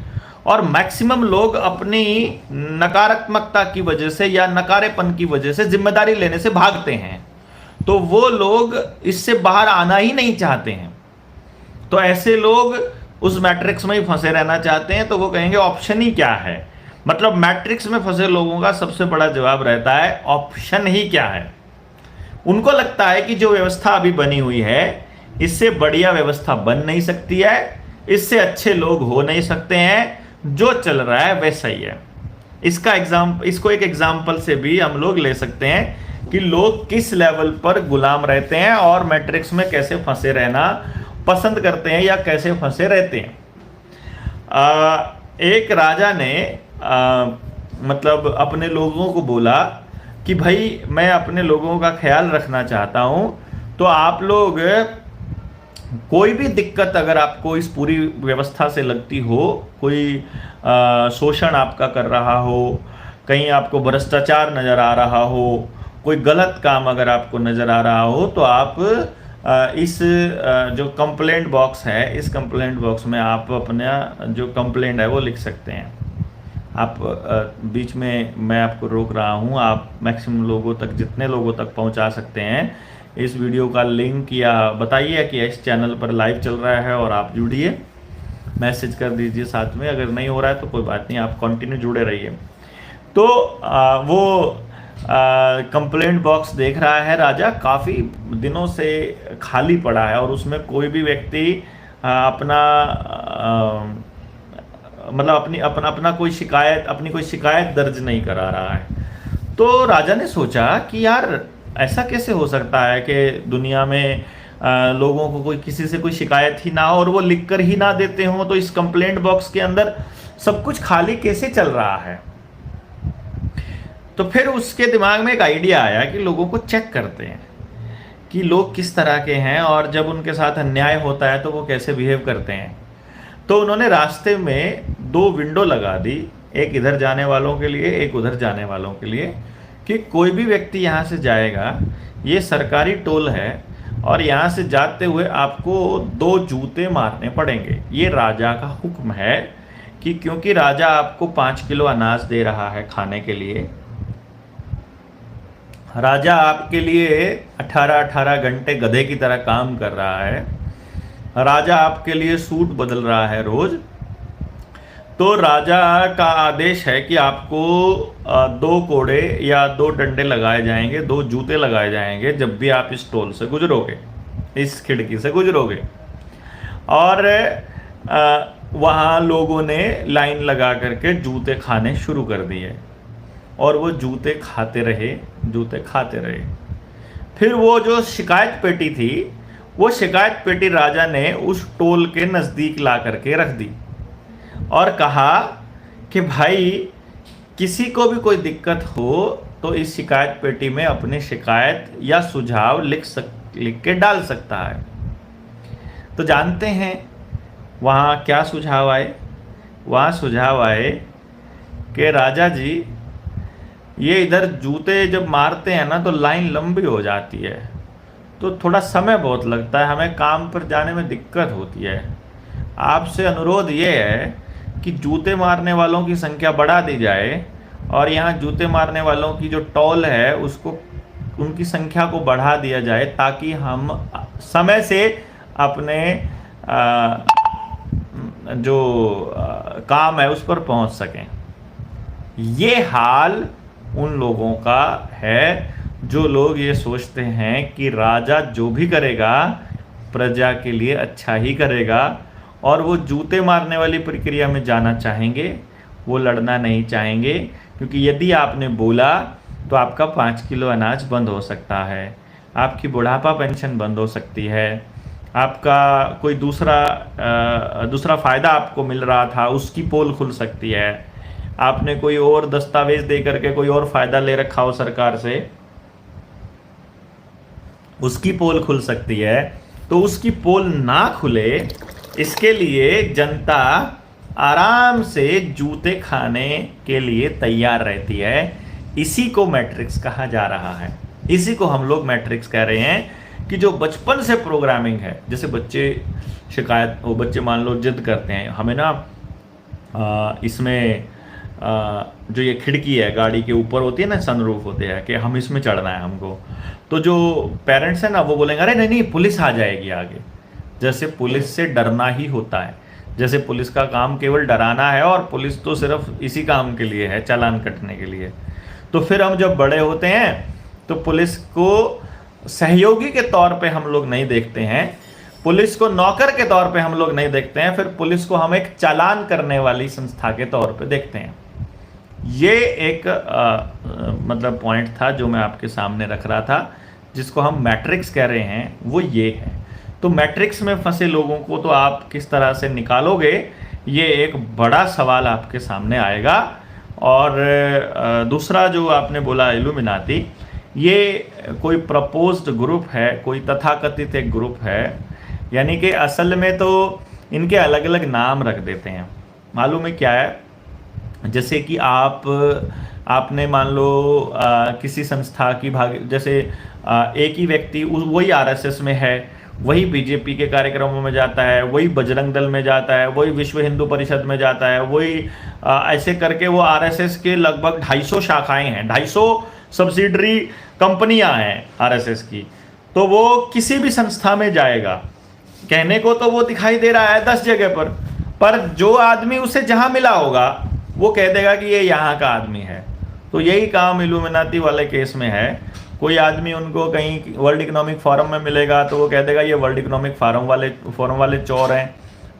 और मैक्सिमम लोग अपनी नकारात्मकता की वजह से या नकारेपन की वजह से जिम्मेदारी लेने से भागते हैं। तो वो लोग इससे बाहर आना ही नहीं चाहते हैं। तो ऐसे लोग उस मैट्रिक्स में ही फंसे रहना चाहते हैं। तो वो कहेंगे ऑप्शन ही क्या है? मतलब मैट्रिक्स में फंसे लोगों का सबसे बड़ा जवाब रहता है ऑप्शन ही क्या है। उनको लगता है कि जो व्यवस्था अभी बनी हुई है इससे बढ़िया व्यवस्था बन नहीं सकती है, इससे अच्छे लोग हो नहीं सकते हैं, जो चल रहा है वैसा ही है। इसको एक एग्जाम्पल से भी हम लोग ले सकते हैं कि लोग किस लेवल पर गुलाम रहते हैं और मैट्रिक्स में कैसे फंसे रहना पसंद करते हैं या कैसे फंसे रहते हैं। एक राजा ने मतलब अपने लोगों को बोला कि भाई मैं अपने लोगों का ख्याल रखना चाहता हूं, तो आप लोग कोई भी दिक्कत अगर आपको इस पूरी व्यवस्था से लगती हो, कोई शोषण आपका कर रहा हो, कहीं आपको भ्रष्टाचार नज़र आ रहा हो, कोई गलत काम अगर आपको नज़र आ रहा हो, तो आप इस जो कंप्लेंट बॉक्स है, इस कंप्लेंट बॉक्स में आप अपना जो कंप्लेंट है वो लिख सकते हैं। आप बीच में मैं आपको रोक रहा हूँ, आप मैक्सिमम लोगों तक, जितने लोगों तक पहुँचा सकते हैं इस वीडियो का लिंक, या बताइए कि इस चैनल पर लाइव चल रहा है और आप जुड़िए, मैसेज कर दीजिए साथ में। अगर नहीं हो रहा है तो कोई बात नहीं, आप कंटिन्यू जुड़े रहिए। तो वो कंप्लेंट बॉक्स देख रहा है राजा, काफ़ी दिनों से खाली पड़ा है और उसमें कोई भी व्यक्ति अपनी कोई शिकायत दर्ज नहीं करा रहा है। तो राजा ने सोचा कि यार ऐसा कैसे हो सकता है कि दुनिया में लोगों को कोई किसी से कोई शिकायत ही ना हो और वो लिख कर ही ना देते हों, तो इस कंप्लेंट बॉक्स के अंदर सब कुछ खाली कैसे चल रहा है। तो फिर उसके दिमाग में एक आइडिया आया कि लोगों को चेक करते हैं कि लोग किस तरह के हैं और जब उनके साथ अन्याय होता है तो वो कैसे बिहेव करते हैं। तो उन्होंने रास्ते में 2 विंडो लगा दी, एक इधर जाने वालों के लिए, एक उधर जाने वालों के लिए, कि कोई भी व्यक्ति यहाँ से जाएगा, ये सरकारी टोल है और यहाँ से जाते हुए आपको 2 जूते मारने पड़ेंगे। ये राजा का हुक्म है कि क्योंकि राजा आपको 5 किलो अनाज दे रहा है खाने के लिए, राजा आपके लिए 18-18 घंटे गधे की तरह काम कर रहा है, राजा आपके लिए सूट बदल रहा है रोज, तो राजा का आदेश है कि आपको 2 कोड़े या 2 डंडे लगाए जाएंगे, 2 जूते लगाए जाएंगे जब भी आप इस टोल से गुजरोगे, इस खिड़की से गुजरोगे। और वहाँ लोगों ने लाइन लगा करके जूते खाने शुरू कर दिए और वो जूते खाते रहे। फिर वो जो शिकायत पेटी थी, वो शिकायत पेटी राजा ने उस टोल के नज़दीक ला करके रख दी और कहा कि भाई किसी को भी कोई दिक्कत हो तो इस शिकायत पेटी में अपनी शिकायत या सुझाव लिख के डाल सकता है। तो जानते हैं वहाँ क्या सुझाव आए? वहाँ सुझाव आए कि राजा जी, ये इधर जूते जब मारते हैं ना तो लाइन लंबी हो जाती है, तो थोड़ा समय बहुत लगता है, हमें काम पर जाने में दिक्कत होती है। आपसे अनुरोध ये है कि जूते मारने वालों की संख्या बढ़ा दी जाए और यहाँ जूते मारने वालों की जो टोल है उसको, उनकी संख्या को बढ़ा दिया जाए ताकि हम समय से अपने जो काम है उस पर पहुँच सकें। ये हाल उन लोगों का है जो लोग ये सोचते हैं कि राजा जो भी करेगा प्रजा के लिए अच्छा ही करेगा और वो जूते मारने वाली प्रक्रिया में जाना चाहेंगे, वो लड़ना नहीं चाहेंगे, क्योंकि यदि आपने बोला तो आपका 5 किलो अनाज बंद हो सकता है, आपकी बुढ़ापा पेंशन बंद हो सकती है, आपका कोई दूसरा फ़ायदा आपको मिल रहा था उसकी पोल खुल सकती है, आपने कोई और दस्तावेज दे करके कोई और फ़ायदा ले रखा हो सरकार से, उसकी पोल खुल सकती है। तो उसकी पोल ना खुले इसके लिए जनता आराम से जूते खाने के लिए तैयार रहती है। इसी को मैट्रिक्स कहा जा रहा है, इसी को हम लोग मैट्रिक्स कह रहे हैं कि जो बचपन से प्रोग्रामिंग है। जैसे बच्चे मान लो जिद करते हैं, हमें ना इसमें जो ये खिड़की है गाड़ी के ऊपर होती है ना, सनरूफ होते हैं, कि हम इसमें चढ़ना है हमको, तो जो पेरेंट्स हैं ना वो बोलेंगे अरे नहीं पुलिस आ जाएगी आगे। जैसे पुलिस से डरना ही होता है, जैसे पुलिस का काम केवल डराना है और पुलिस तो सिर्फ इसी काम के लिए है, चालान कटने के लिए। तो फिर हम जब बड़े होते हैं तो पुलिस को सहयोगी के तौर पे हम लोग नहीं देखते हैं, पुलिस को नौकर के तौर पे हम लोग नहीं देखते हैं, फिर पुलिस को हम एक चालान करने वाली संस्था के तौर पे देखते हैं। ये एक मतलब पॉइंट था जो मैं आपके सामने रख रहा था, जिसको हम मैट्रिक्स कह रहे हैं, वो ये है। तो मैट्रिक्स में फंसे लोगों को तो आप किस तरह से निकालोगे, ये एक बड़ा सवाल आपके सामने आएगा। और दूसरा जो आपने बोला इल्यूमिनाती, ये कोई प्रपोज्ड ग्रुप है, कोई तथाकथित एक ग्रुप है, यानी कि असल में तो इनके अलग अलग नाम रख देते हैं। मालूम है क्या है? जैसे कि आपने मान लो किसी संस्था की जैसे एक ही व्यक्ति वही आरएसएस में है, वही बीजेपी के कार्यक्रमों में जाता है, वही बजरंग दल में जाता है, वही विश्व हिंदू परिषद में जाता है, वही ऐसे करके वो आरएसएस के लगभग 250 शाखाएं हैं, 250 सब्सिडरी कंपनियां हैं आरएसएस की। तो वो किसी भी संस्था में जाएगा, कहने को तो वो दिखाई दे रहा है 10 जगह पर जो आदमी उसे जहां मिला होगा वो कह देगा कि ये यहाँ का आदमी है। तो यही काम इल्यूमिनाती वाले केस में है। कोई आदमी उनको कहीं वर्ल्ड इकोनॉमिक फोरम में मिलेगा तो वो कह देगा ये वर्ल्ड इकोनॉमिक फोरम वाले चोर हैं।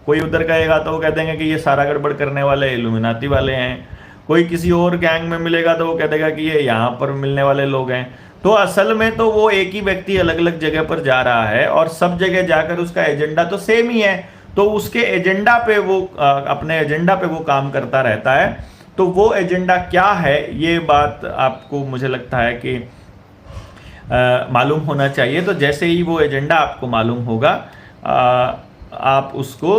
कोई उधर कहेगा तो वो कह देंगे कि ये सारा गड़बड़ करने वाले इल्यूमिनाती वाले हैं। कोई किसी और गैंग में मिलेगा तो वो कह देगा कि ये यहाँ पर मिलने वाले लोग हैं। तो असल में तो वो एक ही व्यक्ति अलग अलग जगह पर जा रहा है और सब जगह जाकर उसका एजेंडा तो सेम ही है, तो उसके एजेंडा पे वो अपने एजेंडा पे वो काम करता रहता है। तो वो एजेंडा क्या है, ये बात आपको मुझे लगता है कि मालूम होना चाहिए। तो जैसे ही वो एजेंडा आपको मालूम होगा आप उसको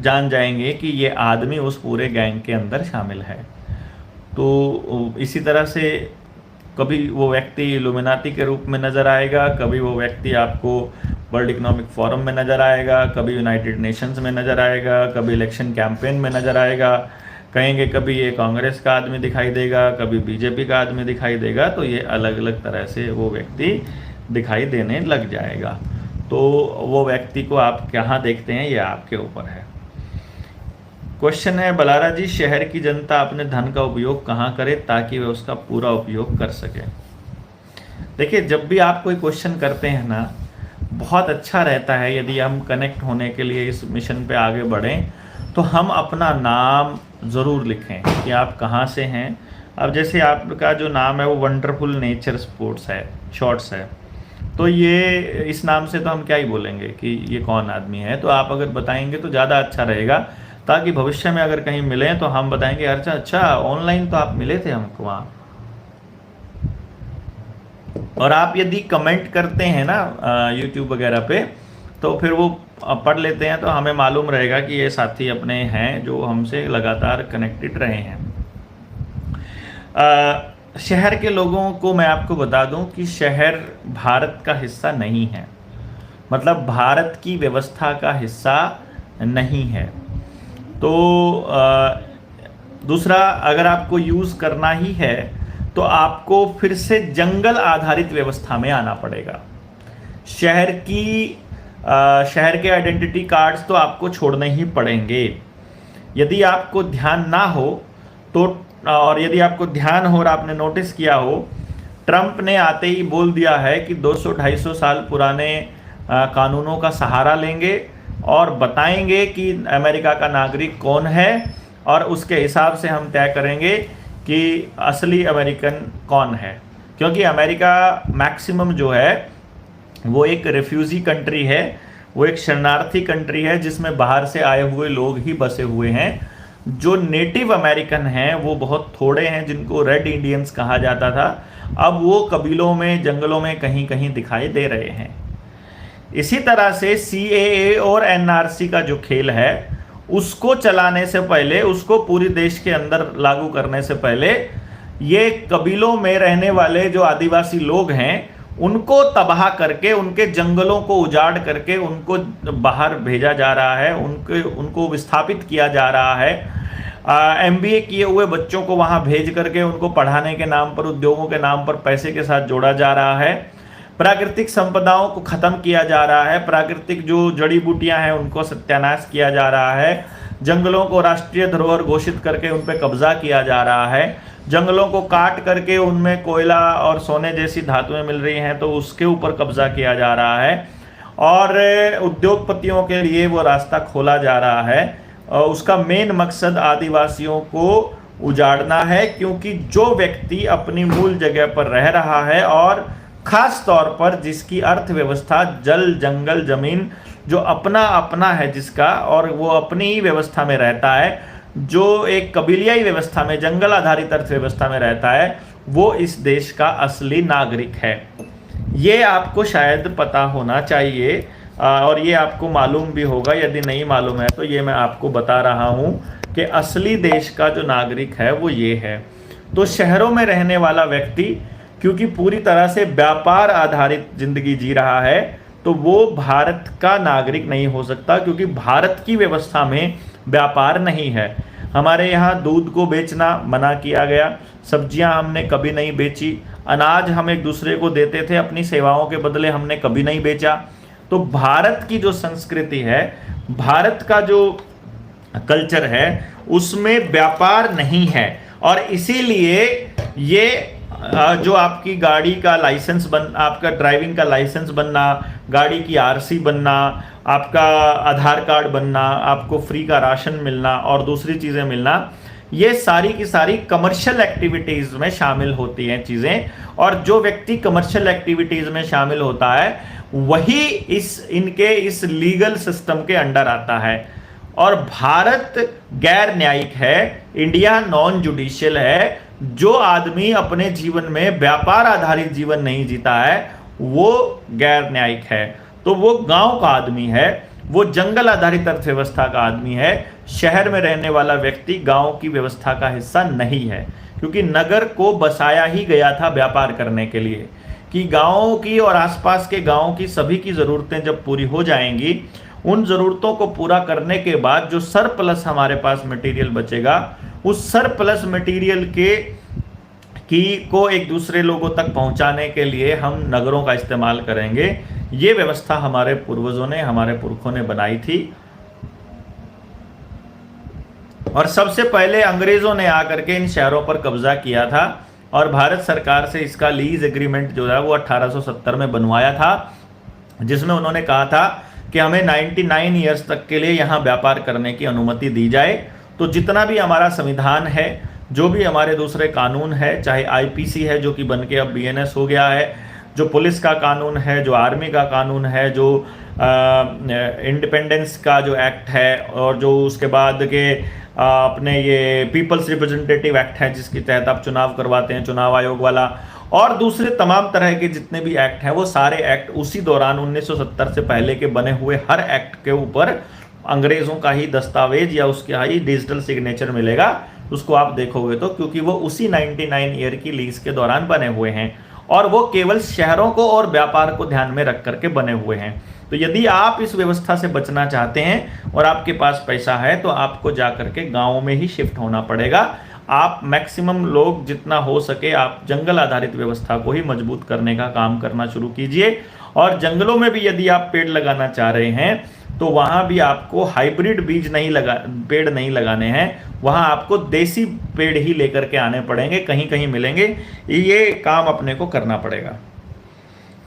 जान जाएंगे कि ये आदमी उस पूरे गैंग के अंदर शामिल है। तो इसी तरह से कभी वो व्यक्ति इल्यूमिनाती के रूप में नज़र आएगा, कभी वो व्यक्ति आपको वर्ल्ड इकोनॉमिक फोरम में नज़र आएगा, कभी यूनाइटेड नेशंस में नज़र आएगा, कभी इलेक्शन कैंपेन में नज़र आएगा, कहेंगे कभी ये कांग्रेस का आदमी दिखाई देगा, कभी बीजेपी का आदमी दिखाई देगा। तो ये अलग अलग तरह से वो व्यक्ति दिखाई देने लग जाएगा। तो वो व्यक्ति को आप कहाँ देखते हैं, ये आपके ऊपर है। क्वेश्चन है, बलारा जी, शहर की जनता अपने धन का उपयोग कहाँ करे ताकि वे उसका पूरा उपयोग कर सके? देखिए, जब भी आप कोई क्वेश्चन करते हैं ना, बहुत अच्छा रहता है यदि हम कनेक्ट होने के लिए इस मिशन पे आगे बढ़ें तो हम अपना नाम ज़रूर लिखें कि आप कहाँ से हैं। अब जैसे आपका जो नाम है वो वंडरफुल नेचर स्पोर्ट्स है, शॉर्ट्स है, तो ये इस नाम से तो हम क्या ही बोलेंगे कि ये कौन आदमी है। तो आप अगर बताएंगे तो ज़्यादा अच्छा रहेगा, ताकि भविष्य में अगर कहीं मिलें तो हम बताएंगे अच्छा ऑनलाइन तो आप मिले थे हमको वहाँ। और आप यदि कमेंट करते हैं ना यूट्यूब वगैरह पे, तो फिर वो पढ़ लेते हैं तो हमें मालूम रहेगा कि ये साथी अपने हैं जो हमसे लगातार कनेक्टेड रहे हैं। शहर के लोगों को मैं आपको बता दूं कि शहर भारत का हिस्सा नहीं है, मतलब भारत की व्यवस्था का हिस्सा नहीं है। तो दूसरा, अगर आपको यूज़ करना ही है तो आपको फिर से जंगल आधारित व्यवस्था में आना पड़ेगा। शहर के आइडेंटिटी कार्ड्स तो आपको छोड़ने ही पड़ेंगे। यदि आपको ध्यान ना हो तो, और यदि आपको ध्यान हो और आपने नोटिस किया हो, ट्रंप ने आते ही बोल दिया है कि 200-250 साल पुराने कानूनों का सहारा लेंगे और बताएंगे कि अमेरिका का नागरिक कौन है, और उसके हिसाब से हम तय करेंगे कि असली अमेरिकन कौन है। क्योंकि अमेरिका मैक्सिमम जो है वो एक रिफ्यूजी कंट्री है, वो एक शरणार्थी कंट्री है जिसमें बाहर से आए हुए लोग ही बसे हुए हैं। जो नेटिव अमेरिकन हैं वो बहुत थोड़े हैं, जिनको रेड इंडियंस कहा जाता था। अब वो कबीलों में, जंगलों में कहीं कहीं दिखाई दे रहे हैं। इसी तरह से CAA और NRC का जो खेल है, उसको चलाने से पहले, उसको पूरे देश के अंदर लागू करने से पहले, ये कबीलों में रहने वाले जो आदिवासी लोग हैं उनको तबाह करके, उनके जंगलों को उजाड़ करके उनको बाहर भेजा जा रहा है, उनको विस्थापित किया जा रहा है। MBA किए हुए बच्चों को वहाँ भेज करके उनको पढ़ाने के नाम पर, उद्योगों के नाम पर पैसे के साथ जोड़ा जा रहा है। प्राकृतिक संपदाओं को ख़त्म किया जा रहा है, प्राकृतिक जो जड़ी बूटियाँ हैं उनको सत्यानाश किया जा रहा है, जंगलों को राष्ट्रीय धरोहर घोषित करके उन पर कब्जा किया जा रहा है, जंगलों को काट करके उनमें कोयला और सोने जैसी धातुएं मिल रही हैं तो उसके ऊपर कब्जा किया जा रहा है, और उद्योगपतियों के लिए वो रास्ता खोला जा रहा है। और उसका मेन मकसद आदिवासियों को उजाड़ना है, क्योंकि जो व्यक्ति अपनी मूल जगह पर रह रहा है और खास तौर पर जिसकी अर्थव्यवस्था जल, जंगल, जमीन जो अपना है जिसका, और वो अपनी ही व्यवस्था में रहता है, जो एक कबीलियाई व्यवस्था में, जंगल आधारित अर्थव्यवस्था में रहता है, वो इस देश का असली नागरिक है। ये आपको शायद पता होना चाहिए, और ये आपको मालूम भी होगा। यदि नहीं मालूम है तो ये मैं आपको बता रहा हूँ कि असली देश का जो नागरिक है वो ये है। तो शहरों में रहने वाला व्यक्ति क्योंकि पूरी तरह से व्यापार आधारित जिंदगी जी रहा है, तो वो भारत का नागरिक नहीं हो सकता, क्योंकि भारत की व्यवस्था में व्यापार नहीं है। हमारे यहाँ दूध को बेचना मना किया गया, सब्जियां हमने कभी नहीं बेची, अनाज हम एक दूसरे को देते थे अपनी सेवाओं के बदले, हमने कभी नहीं बेचा। तो भारत की जो संस्कृति है, भारत का जो कल्चर है, उसमें व्यापार नहीं है। और इसीलिए ये जो आपकी गाड़ी का लाइसेंस आपका ड्राइविंग का लाइसेंस बनना, गाड़ी की RC बनना, आपका आधार कार्ड बनना, आपको फ्री का राशन मिलना और दूसरी चीज़ें मिलना, ये सारी की सारी कमर्शियल एक्टिविटीज़ में शामिल होती हैं चीज़ें। और जो व्यक्ति कमर्शियल एक्टिविटीज़ में शामिल होता है वही इनके इस लीगल सिस्टम के अंडर आता है। और भारत गैर न्यायिक है, इंडिया नॉन जुडिशियल है। जो आदमी अपने जीवन में व्यापार आधारित जीवन नहीं जीता है वो गैर न्यायिक है। तो वो गांव का आदमी है, वो जंगल आधारित अर्थव्यवस्था का आदमी है। शहर में रहने वाला व्यक्ति गांव की व्यवस्था का हिस्सा नहीं है, क्योंकि नगर को बसाया ही गया था व्यापार करने के लिए, कि गांवों की और आसपास के गांवों की सभी की ज़रूरतें जब पूरी हो जाएंगी, उन ज़रूरतों को पूरा करने के बाद जो सरप्लस हमारे पास मटेरियल बचेगा, उस सरप्लस मटेरियल को एक दूसरे लोगों तक पहुंचाने के लिए हम नगरों का इस्तेमाल करेंगे। ये व्यवस्था हमारे पूर्वजों ने, हमारे पुरखों ने बनाई थी। और सबसे पहले अंग्रेजों ने आकर के इन शहरों पर कब्जा किया था और भारत सरकार से इसका लीज एग्रीमेंट जो है वो 1870 में बनवाया था, जिसमें उन्होंने कहा था कि हमें 99 ईयर्स तक के लिए यहाँ व्यापार करने की अनुमति दी जाए। तो जितना भी हमारा संविधान है, जो भी हमारे दूसरे कानून है, चाहे आईपीसी है जो कि बन के अब बीएनएस हो गया है, जो पुलिस का कानून है, जो आर्मी का कानून है, जो इंडिपेंडेंस का जो एक्ट है, और जो उसके बाद के अपने ये पीपल्स रिप्रेजेंटेटिव एक्ट है जिसके तहत आप चुनाव करवाते हैं, चुनाव आयोग वाला, और दूसरे तमाम तरह के जितने भी एक्ट हैं, वो सारे एक्ट उसी दौरान 1970 से पहले के बने हुए हर एक्ट के ऊपर अंग्रेज़ों का ही दस्तावेज या उसका ही डिजिटल सिग्नेचर मिलेगा। उसको आप देखोगे तो, क्योंकि वो उसी 99 ईयर की लीज के दौरान बने हुए हैं और वो केवल शहरों को और व्यापार को ध्यान में रख करके बने हुए हैं। तो यदि आप इस व्यवस्था से बचना चाहते हैं और आपके पास पैसा है, तो आपको जा करके गाँव में ही शिफ्ट होना पड़ेगा। आप मैक्सिमम लोग जितना हो सके आप जंगल आधारित व्यवस्था को ही मजबूत करने का काम करना शुरू कीजिए। और जंगलों में भी यदि आप पेड़ लगाना चाह रहे हैं, तो वहाँ भी आपको हाइब्रिड पेड़ नहीं लगाने हैं, वहाँ आपको देसी पेड़ ही लेकर के आने पड़ेंगे, कहीं कहीं मिलेंगे। ये काम अपने को करना पड़ेगा।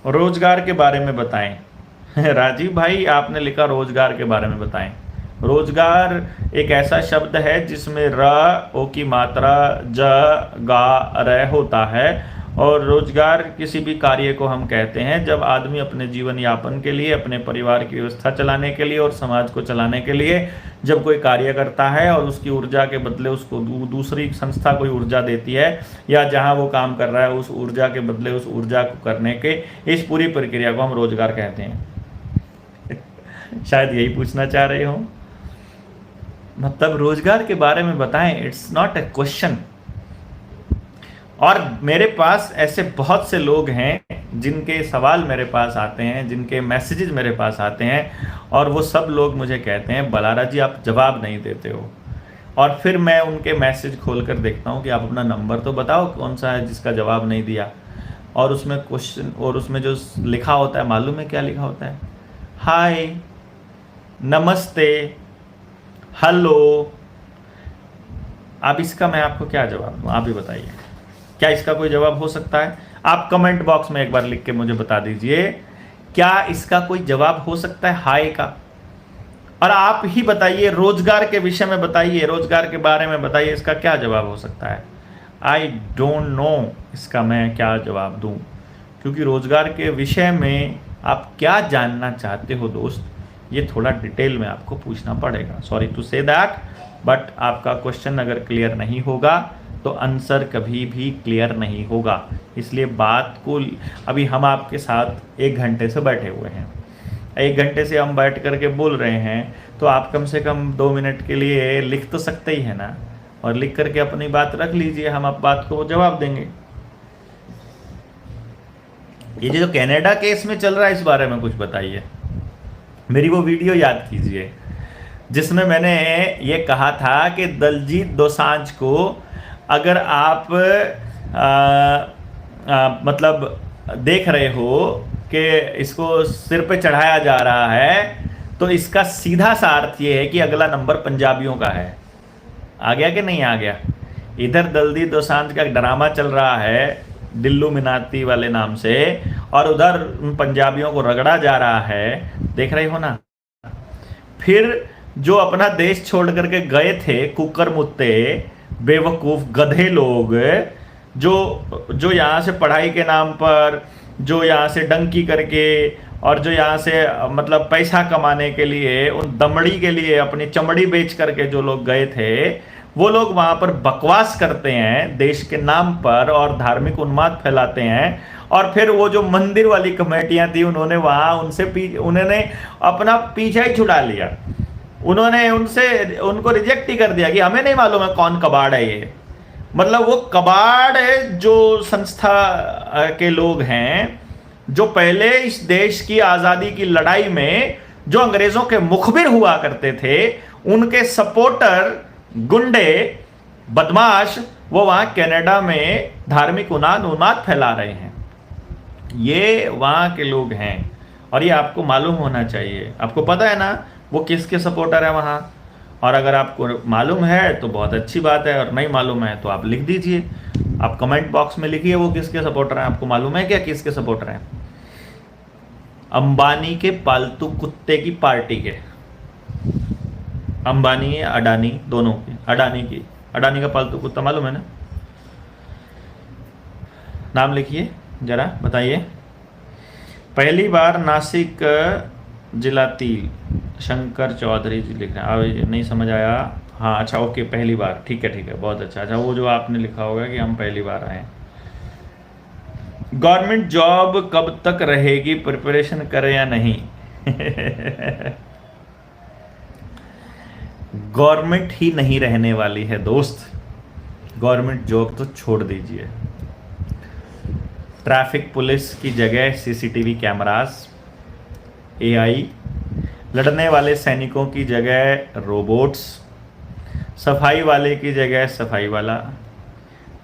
रोजगार के बारे में बताएं। राजीव भाई आपने लिखा रोजगार के बारे में बताएं। रोजगार एक ऐसा शब्द है जिसमें र ओ की मात्रा ज गा र होता है, और रोजगार किसी भी कार्य को हम कहते हैं जब आदमी अपने जीवन यापन के लिए, अपने परिवार की व्यवस्था चलाने के लिए और समाज को चलाने के लिए जब कोई कार्य करता है और उसकी ऊर्जा के बदले उसको दूसरी संस्था कोई ऊर्जा देती है, या जहां वो काम कर रहा है उस ऊर्जा के बदले उस ऊर्जा को करने के, इस पूरी प्रक्रिया को हम रोजगार कहते हैं। शायद यही पूछना चाह रहे हो। मतलब रोजगार के बारे में बताएं, इट्स नॉट ए क्वेश्चन। और मेरे पास ऐसे बहुत से लोग हैं जिनके सवाल मेरे पास आते हैं, जिनके मैसेजेस मेरे पास आते हैं, और वो सब लोग मुझे कहते हैं बलारा जी आप जवाब नहीं देते हो। और फिर मैं उनके मैसेज खोल कर देखता हूँ कि आप अपना नंबर तो बताओ कौन सा है जिसका जवाब नहीं दिया। और उसमें क्वेश्चन, और उसमें जो लिखा होता है, मालूम है क्या लिखा होता है? हाय, नमस्ते, हेलो। अब इसका मैं आपको क्या जवाब दूँ, आप ही बताइए। क्या इसका कोई जवाब हो सकता है? आप कमेंट बॉक्स में एक बार लिख के मुझे बता दीजिए, क्या इसका कोई जवाब हो सकता है हाय का? और आप ही बताइए, रोजगार के विषय में बताइए, रोजगार के बारे में बताइए, इसका क्या जवाब हो सकता है? आई डोंट नो इसका मैं क्या जवाब दूं, क्योंकि रोजगार के विषय में आप क्या जानना चाहते हो दोस्त, ये थोड़ा डिटेल में आपको पूछना पड़ेगा। Sorry to say that, but आपका क्वेश्चन अगर क्लियर नहीं होगा तो आंसर कभी भी क्लियर नहीं होगा। इसलिए बात को, अभी हम आपके साथ 1 घंटे से बैठे हुए हैं, 1 घंटे से हम बैठ करके बोल रहे हैं, तो आप कम से कम 2 मिनट के लिए लिख तो सकते ही है ना, और लिख करके अपनी बात रख लीजिए, हम आप बात को जवाब देंगे। ये जो कनाडा केस में चल रहा है इस बारे में कुछ बताइए। मेरी वो वीडियो याद कीजिए जिसमें मैंने ये कहा था कि दलजीत दोसांझ को अगर आप मतलब देख रहे हो कि इसको सिर पे चढ़ाया जा रहा है, तो इसका सीधा सा अर्थ ये है कि अगला नंबर पंजाबियों का है। आ गया कि नहीं आ गया? इधर दलजीत दोसांझ का ड्रामा चल रहा है दिल्लू मिनाती वाले नाम से, और उधर उन पंजाबियों को रगड़ा जा रहा है, देख रहे हो ना। फिर जो अपना देश छोड़ करके गए थे कुकर मुत्ते बेवकूफ़ गधे लोग, जो यहाँ से पढ़ाई के नाम पर, जो यहाँ से डंकी करके, और जो यहाँ से मतलब पैसा कमाने के लिए, उन दमड़ी के लिए अपनी चमड़ी बेच करके जो लोग गए थे, वो लोग वहां पर बकवास करते हैं देश के नाम पर और धार्मिक उन्माद फैलाते हैं। और फिर वो जो मंदिर वाली कमेटियां थी उन्होंने वहां उन्होंने अपना पीछा ही छुड़ा लिया। उन्होंने उनको रिजेक्ट ही कर दिया कि हमें नहीं मालूम है कौन कबाड़ है ये। मतलब वो कबाड़ जो संस्था के लोग हैं, जो पहले इस देश की आजादी की लड़ाई में जो अंग्रेजों के मुखबिर हुआ करते थे, उनके सपोर्टर, गुंडे, बदमाश, वो वहां कनाडा में धार्मिक उन्माद फैला रहे हैं। ये वहां के लोग हैं और ये आपको मालूम होना चाहिए। आपको पता है ना वो किसके सपोर्टर है वहां? और अगर आपको मालूम है तो बहुत अच्छी बात है, और नहीं मालूम है तो आप लिख दीजिए। आप कमेंट बॉक्स में लिखिए वो किसके सपोर्टर हैं। आपको मालूम है क्या किसके सपोर्टर हैं? अंबानी के पालतू कुत्ते की पार्टी के। अंबानी या अडानी, दोनों की। अडानी का पालतू कुत्ता मालूम है ना? नाम लिखिए जरा, बताइए। पहली बार नासिक जिला तिल, शंकर चौधरी जी लिख रहे हैं। नहीं समझ आया। हाँ अच्छा, ओके, पहली बार, ठीक है, बहुत अच्छा। अच्छा, वो जो आपने लिखा होगा कि हम पहली बार आए। गवर्नमेंट जॉब कब तक रहेगी? प्रिपरेशन करें या नहीं? गवर्नमेंट ही नहीं रहने वाली है दोस्त। गवर्नमेंट जॉब तो छोड़ दीजिए। ट्रैफिक पुलिस की जगह सीसीटीवी कैमरास, एआई, लड़ने वाले सैनिकों की जगह रोबोट्स, सफाई वाले की जगह सफाई वाला,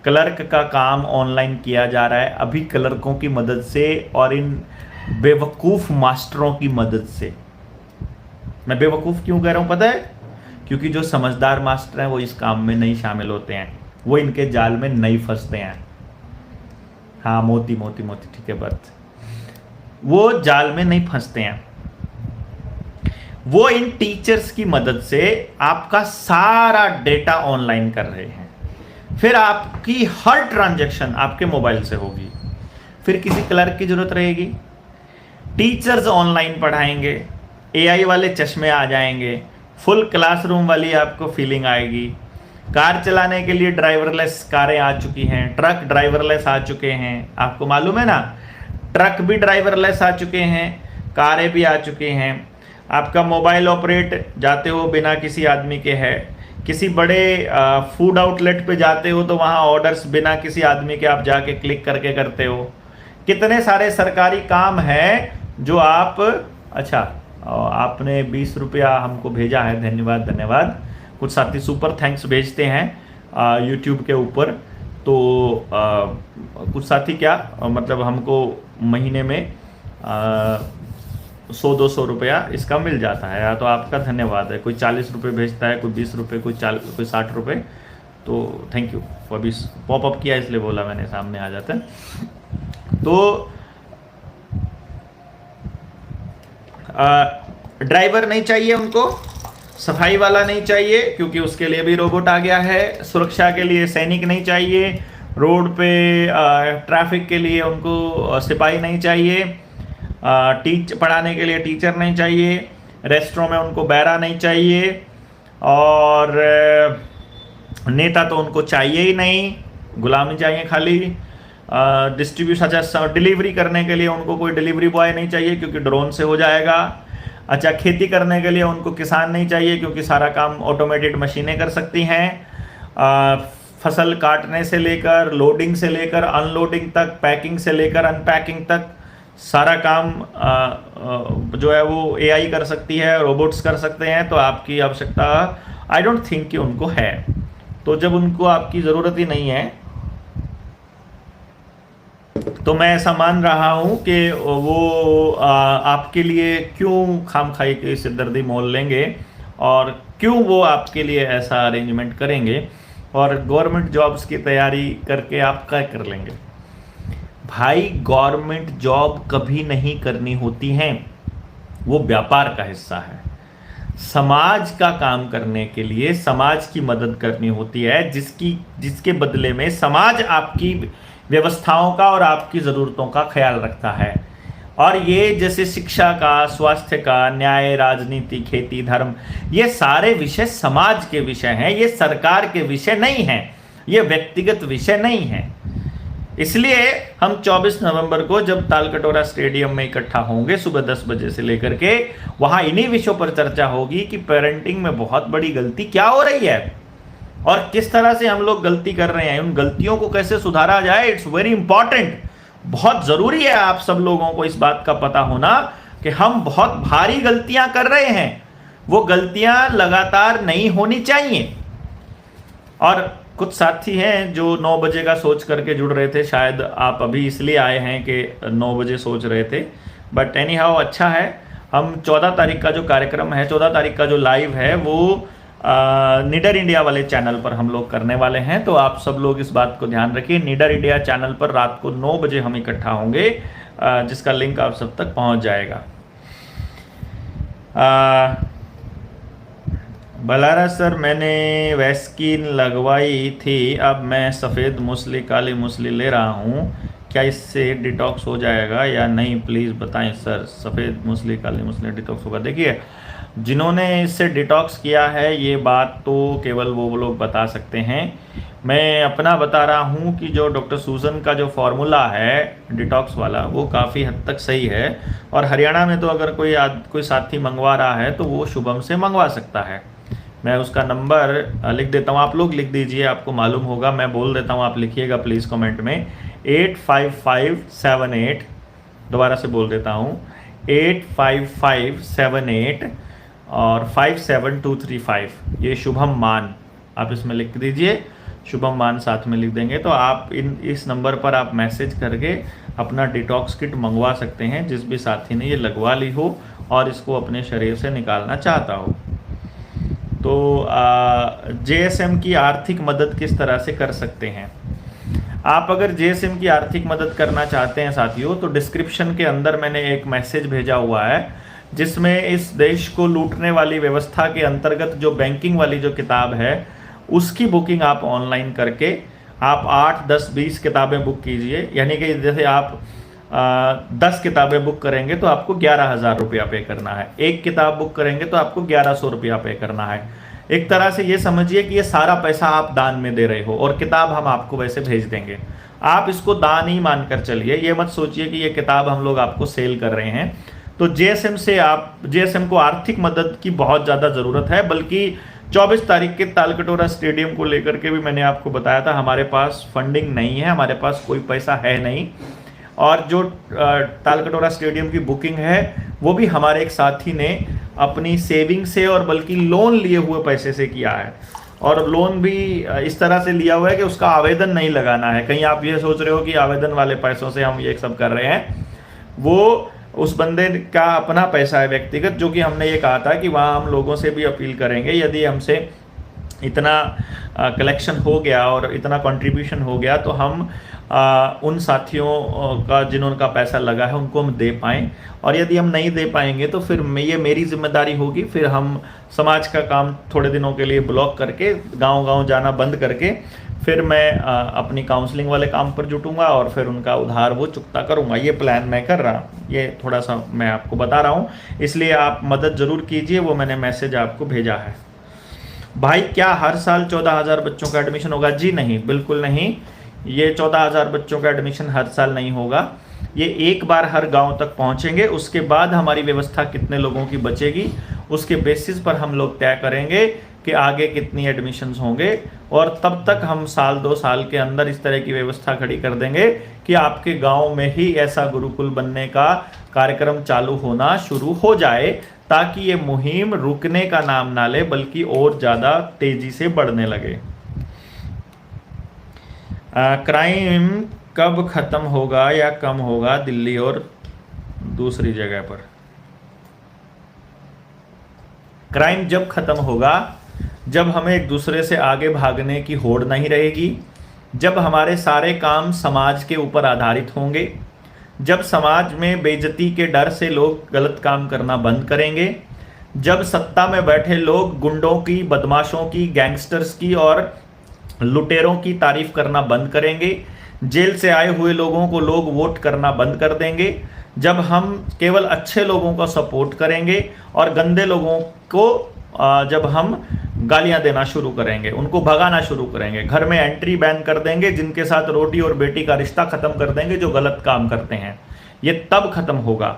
क्लर्क का काम ऑनलाइन किया जा रहा है अभी क्लर्कों की मदद से और इन बेवकूफ़ मास्टरों की मदद से। मैं बेवकूफ़ क्यों कह रहा हूँ पता है? क्योंकि जो समझदार मास्टर हैं वो इस काम में नहीं शामिल होते हैं, वो इनके जाल में नहीं फंसते हैं। हाँ, मोती, ठीक है, बर्थ, वो जाल में नहीं फंसते हैं। वो इन टीचर्स की मदद से आपका सारा डेटा ऑनलाइन कर रहे हैं। फिर आपकी हर ट्रांजैक्शन आपके मोबाइल से होगी। फिर किसी क्लर्क की जरूरत रहेगी। टीचर्स ऑनलाइन पढ़ाएंगे, एआई वाले चश्मे आ जाएंगे, फुल क्लासरूम वाली आपको फीलिंग आएगी। कार चलाने के लिए ड्राइवरलेस कारें आ चुकी हैं, ट्रक ड्राइवरलेस आ चुके हैं। आपको मालूम है ना, ट्रक भी ड्राइवरलेस आ चुके हैं, कारें भी आ चुके हैं। आपका मोबाइल ऑपरेट जाते हो बिना किसी आदमी के है। किसी बड़े फूड आउटलेट पे जाते हो तो वहाँ ऑर्डर्स बिना किसी आदमी के आप जाके क्लिक करके करते हो। कितने सारे सरकारी काम हैं जो आप, अच्छा आपने 20 रुपया हमको भेजा है, धन्यवाद। कुछ साथी सुपर थैंक्स भेजते हैं यूट्यूब के ऊपर, तो कुछ साथी क्या मतलब हमको महीने में 100-200 रुपया इसका मिल जाता है। या तो आपका धन्यवाद है। कोई 40 रुपये भेजता है, कोई 20 रुपये, कोई 60 रुपये। तो थैंक यू। अभी पॉपअप किया इसलिए बोला मैंने, सामने आ जाता है। तो ड्राइवर नहीं चाहिए उनको, सफाई वाला नहीं चाहिए क्योंकि उसके लिए भी रोबोट आ गया है। सुरक्षा के लिए सैनिक नहीं चाहिए, रोड पे ट्रैफिक के लिए उनको सिपाही नहीं चाहिए, पढ़ाने के लिए टीचर नहीं चाहिए, रेस्टोरों में उनको बैरा नहीं चाहिए, और नेता तो उनको चाहिए ही नहीं, गुलामी चाहिए खाली। डिस्ट्रीब्यूशन, अच्छा डिलीवरी करने के लिए उनको कोई डिलीवरी बॉय नहीं चाहिए क्योंकि ड्रोन से हो जाएगा। अच्छा, खेती करने के लिए उनको किसान नहीं चाहिए क्योंकि सारा काम ऑटोमेटेड मशीनें कर सकती हैं। फसल काटने से लेकर, लोडिंग से लेकर अनलोडिंग तक, पैकिंग से लेकर अनपैकिंग तक सारा काम जो है वो एआई कर सकती है, रोबोट्स कर सकते हैं। तो आपकी आवश्यकता आई डोंट थिंक कि उनको है। तो जब उनको आपकी ज़रूरत ही नहीं है तो मैं ऐसा मान रहा हूं कि वो आपके लिए क्यों खामखाई की सिरदर्दी मोल लेंगे, और क्यों वो आपके लिए ऐसा अरेंजमेंट करेंगे, और गवर्नमेंट जॉब्स की तैयारी करके आप क्या कर लेंगे। भाई, गवर्नमेंट जॉब कभी नहीं करनी होती हैं, वो व्यापार का हिस्सा है। समाज का काम करने के लिए समाज की मदद करनी होती है, जिसके बदले में समाज आपकी व्यवस्थाओं का और आपकी ज़रूरतों का ख्याल रखता है। और ये जैसे शिक्षा का, स्वास्थ्य का, न्याय, राजनीति, खेती, धर्म, ये सारे विषय समाज के विषय हैं, ये सरकार के विषय नहीं हैं, ये व्यक्तिगत विषय नहीं हैं। इसलिए हम 24 नवंबर को जब तालकटोरा स्टेडियम में इकट्ठा होंगे सुबह 10 बजे से लेकर के, वहां इन्हीं विषयों पर चर्चा होगी कि पेरेंटिंग में बहुत बड़ी गलती क्या हो रही है और किस तरह से हम लोग गलती कर रहे हैं, उन गलतियों को कैसे सुधारा जाए। इट्स वेरी इंपॉर्टेंट, बहुत जरूरी है आप सब लोगों को इस बात का पता होना कि हम बहुत भारी गलतियां कर रहे हैं, वो गलतियां लगातार नहीं होनी चाहिए। और कुछ साथी हैं जो 9 बजे का सोच करके जुड़ रहे थे, शायद आप अभी इसलिए आए हैं कि 9 बजे सोच रहे थे, बट एनी हाउ अच्छा है। हम 14 तारीख का जो कार्यक्रम है, 14 तारीख का जो लाइव है वो नीडर इंडिया वाले चैनल पर हम लोग करने वाले हैं, तो आप सब लोग इस बात को ध्यान रखिए। नीडर इंडिया चैनल पर रात को 9 बजे हम इकट्ठा होंगे, जिसका लिंक आप सब तक पहुंच जाएगा। बलारा सर, मैंने वैक्सीन लगवाई थी, अब मैं सफ़ेद मूसली, काली मूसली ले रहा हूँ, क्या इससे डिटॉक्स हो जाएगा या नहीं, प्लीज़ बताएं सर। सफ़ेद मूसली, काली मूसली डिटॉक्स होगा? देखिए, जिन्होंने इससे डिटॉक्स किया है ये बात तो केवल वो लोग बता सकते हैं। मैं अपना बता रहा हूँ कि जो डॉक्टर सूजन का जो फॉर्मूला है डिटॉक्स वाला, वो काफ़ी हद तक सही है। और हरियाणा में तो अगर कोई साथी मंगवा रहा है तो वो शुभम से मंगवा सकता है। मैं उसका नंबर लिख देता हूँ, आप लोग लिख दीजिए, आपको मालूम होगा, मैं बोल देता हूँ, आप लिखिएगा प्लीज़ कमेंट में। 85578, दोबारा से बोल देता हूँ, 85578 और 57235, ये शुभम मान, आप इसमें लिख दीजिए, शुभम मान साथ में लिख देंगे तो आप इस नंबर पर आप मैसेज करके अपना डिटॉक्स किट मंगवा सकते हैं, जिस भी साथी ने ये लगवा ली हो और इसको अपने शरीर से निकालना चाहता हो। तो जेएसएम की आर्थिक मदद किस तरह से कर सकते हैं? आप अगर जेएसएम की आर्थिक मदद करना चाहते हैं साथियों, तो डिस्क्रिप्शन के अंदर मैंने एक मैसेज भेजा हुआ है जिसमें इस देश को लूटने वाली व्यवस्था के अंतर्गत जो बैंकिंग वाली जो किताब है उसकी बुकिंग आप ऑनलाइन करके आप 8, 10, 20 किताबें बुक कीजिए। यानी कि जैसे आप 10 किताबें बुक करेंगे तो आपको 11,000 रुपया पे करना है, एक किताब बुक करेंगे तो आपको 1100 रुपया पे करना है। एक तरह से ये समझिए कि ये सारा पैसा आप दान में दे रहे हो और किताब हम आपको वैसे भेज देंगे। आप इसको दान ही मानकर चलिए, ये मत सोचिए कि ये किताब हम लोग आपको सेल कर रहे हैं। तो जेएसएम को आर्थिक मदद की बहुत ज़्यादा ज़रूरत है, बल्कि 24 तारीख के तालकटोरा स्टेडियम को लेकर के भी मैंने आपको बताया था, हमारे पास फंडिंग नहीं है, हमारे पास कोई पैसा है नहीं। और जो तालकटोरा स्टेडियम की बुकिंग है वो भी हमारे एक साथी ने अपनी सेविंग से और बल्कि लोन लिए हुए पैसे से किया है। और लोन भी इस तरह से लिया हुआ है कि उसका आवेदन नहीं लगाना है। कहीं आप ये सोच रहे हो कि आवेदन वाले पैसों से हम ये सब कर रहे हैं, वो उस बंदे का अपना पैसा है व्यक्तिगत, जो कि हमने ये कहा था कि वहाँ हम लोगों से भी अपील करेंगे, यदि हमसे इतना कलेक्शन हो गया और इतना कंट्रीब्यूशन हो गया तो हम उन साथियों का जिन्होंने पैसा लगा है उनको हम दे पाएँ। और यदि हम नहीं दे पाएंगे तो फिर ये मेरी जिम्मेदारी होगी, फिर हम समाज का काम थोड़े दिनों के लिए ब्लॉक करके गांव-गांव जाना बंद करके फिर मैं अपनी काउंसलिंग वाले काम पर जुटूंगा और फिर उनका उधार वो चुकता करूंगा। ये प्लान मैं कर रहा हूँ, ये थोड़ा सा मैं आपको बता रहा हूँ, इसलिए आप मदद ज़रूर कीजिए। वो मैंने मैसेज आपको भेजा है। भाई क्या हर साल 14,000 बच्चों का एडमिशन होगा? जी नहीं, बिल्कुल नहीं, ये 14,000 बच्चों का एडमिशन हर साल नहीं होगा। ये एक बार हर गांव तक पहुंचेंगे, उसके बाद हमारी व्यवस्था कितने लोगों की बचेगी उसके बेसिस पर हम लोग तय करेंगे कि आगे कितनी एडमिशन्स होंगे। और तब तक हम साल 2 साल के अंदर इस तरह की व्यवस्था खड़ी कर देंगे कि आपके गांव में ही ऐसा गुरुकुल बनने का कार्यक्रम चालू होना शुरू हो जाए, ताकि ये मुहिम रुकने का नाम ना ले बल्कि और ज़्यादा तेज़ी से बढ़ने लगे। क्राइम कब ख़त्म होगा या कम होगा दिल्ली और दूसरी जगह पर? क्राइम जब ख़त्म होगा जब हमें एक दूसरे से आगे भागने की होड़ नहीं रहेगी, जब हमारे सारे काम समाज के ऊपर आधारित होंगे, जब समाज में बेइज्जती के डर से लोग गलत काम करना बंद करेंगे, जब सत्ता में बैठे लोग गुंडों की, बदमाशों की, गैंगस्टर्स की और लुटेरों की तारीफ करना बंद करेंगे, जेल से आए हुए लोगों को लोग वोट करना बंद कर देंगे, जब हम केवल अच्छे लोगों को सपोर्ट करेंगे और गंदे लोगों को जब हम गालियां देना शुरू करेंगे, उनको भगाना शुरू करेंगे, घर में एंट्री बैन कर देंगे, जिनके साथ रोटी और बेटी का रिश्ता खत्म कर देंगे जो गलत काम करते हैं, ये तब खत्म होगा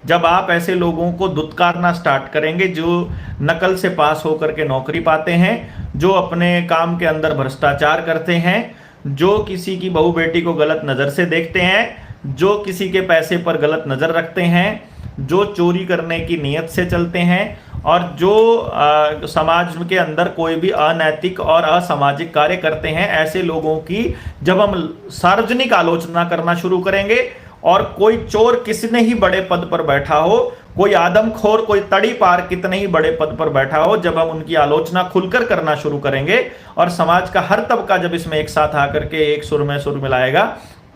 जब आप ऐसे लोगों को दुत्कारना स्टार्ट करेंगे जो नकल से पास होकर के नौकरी पाते हैं, जो अपने काम के अंदर भ्रष्टाचार करते हैं, जो किसी की बहू बेटी को गलत नज़र से देखते हैं, जो किसी के पैसे पर गलत नज़र रखते हैं, जो चोरी करने की नीयत से चलते हैं, और जो समाज के अंदर कोई भी अनैतिक और असामाजिक कार्य करते हैं। ऐसे लोगों की जब हम सार्वजनिक आलोचना करना शुरू करेंगे, और कोई चोर कितने ही बड़े पद पर बैठा हो, कोई आदमखोर, कोई तड़ी पार कितने ही बड़े पद पर बैठा हो, जब हम उनकी आलोचना खुलकर करना शुरू करेंगे और समाज का हर तबका जब इसमें एक साथ आकर के एक सुर में सुर मिलाएगा,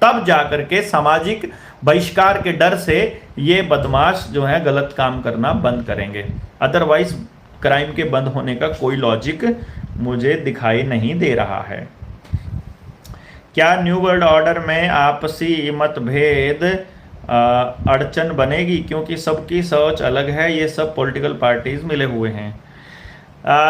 तब जाकर के सामाजिक बहिष्कार के डर से ये बदमाश जो है गलत काम करना बंद करेंगे। अदरवाइज क्राइम के बंद होने का कोई लॉजिक मुझे दिखाई नहीं दे रहा है। क्या न्यू वर्ल्ड ऑर्डर में आपसी मतभेद अड़चन बनेगी, क्योंकि सबकी सोच अलग है, ये सब पॉलिटिकल पार्टीज मिले हुए हैं।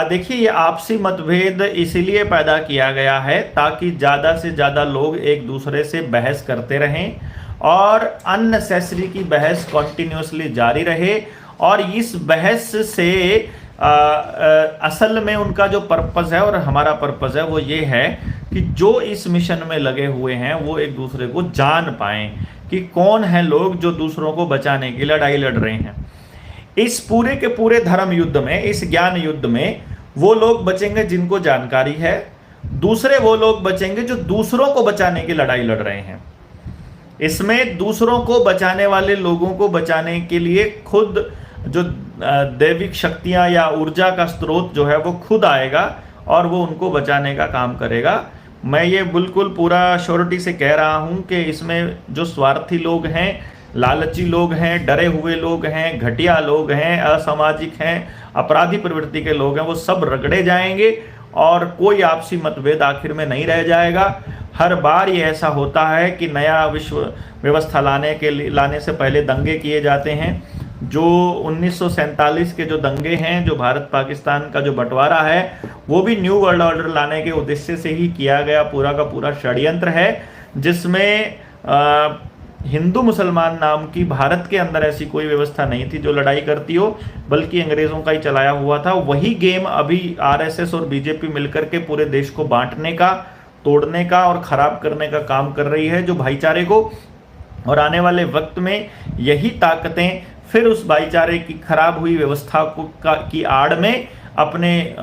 देखिए, ये आपसी मतभेद इसीलिए पैदा किया गया है ताकि ज़्यादा से ज़्यादा लोग एक दूसरे से बहस करते रहें और अननेसेसरी की बहस कॉन्टिन्यूसली जारी रहे, और इस बहस से असल में उनका जो पर्पज़ है और हमारा पर्पज़ है वो ये है कि जो इस मिशन में लगे हुए हैं वो एक दूसरे को जान पाएं कि कौन है लोग जो दूसरों को बचाने की लड़ाई लड़ रहे हैं। इस पूरे के पूरे धर्म युद्ध में, इस ज्ञान युद्ध में वो लोग बचेंगे जिनको जानकारी है, दूसरे वो लोग बचेंगे जो दूसरों को बचाने की लड़ाई लड़ रहे हैं। इसमें दूसरों को बचाने वाले लोगों को बचाने के लिए खुद जो दैविक शक्तियां या ऊर्जा का स्रोत जो है वो खुद आएगा और वो उनको बचाने का काम करेगा। मैं ये बिल्कुल पूरा श्योरिटी से कह रहा हूँ कि इसमें जो स्वार्थी लोग हैं, लालची लोग हैं, डरे हुए लोग हैं, घटिया लोग हैं, असामाजिक हैं, अपराधी प्रवृत्ति के लोग हैं, वो सब रगड़े जाएंगे और कोई आपसी मतभेद आखिर में नहीं रह जाएगा। हर बार ये ऐसा होता है कि नया विश्व व्यवस्था लाने से पहले दंगे किए जाते हैं। जो 1947 के जो दंगे हैं, जो भारत पाकिस्तान का जो बंटवारा है, वो भी न्यू वर्ल्ड ऑर्डर लाने के उद्देश्य से ही किया गया पूरा का पूरा षड्यंत्र है, जिसमें हिंदू मुसलमान नाम की भारत के अंदर ऐसी कोई व्यवस्था नहीं थी जो लड़ाई करती हो, बल्कि अंग्रेजों का ही चलाया हुआ था। वही गेम अभी आरएसएस और बीजेपी मिलकर के पूरे देश को बांटने का, तोड़ने का और खराब करने का काम कर रही है, जो भाईचारे को। और आने वाले वक्त में यही ताकतें फिर उस भाईचारे की खराब हुई व्यवस्था की आड़ में अपने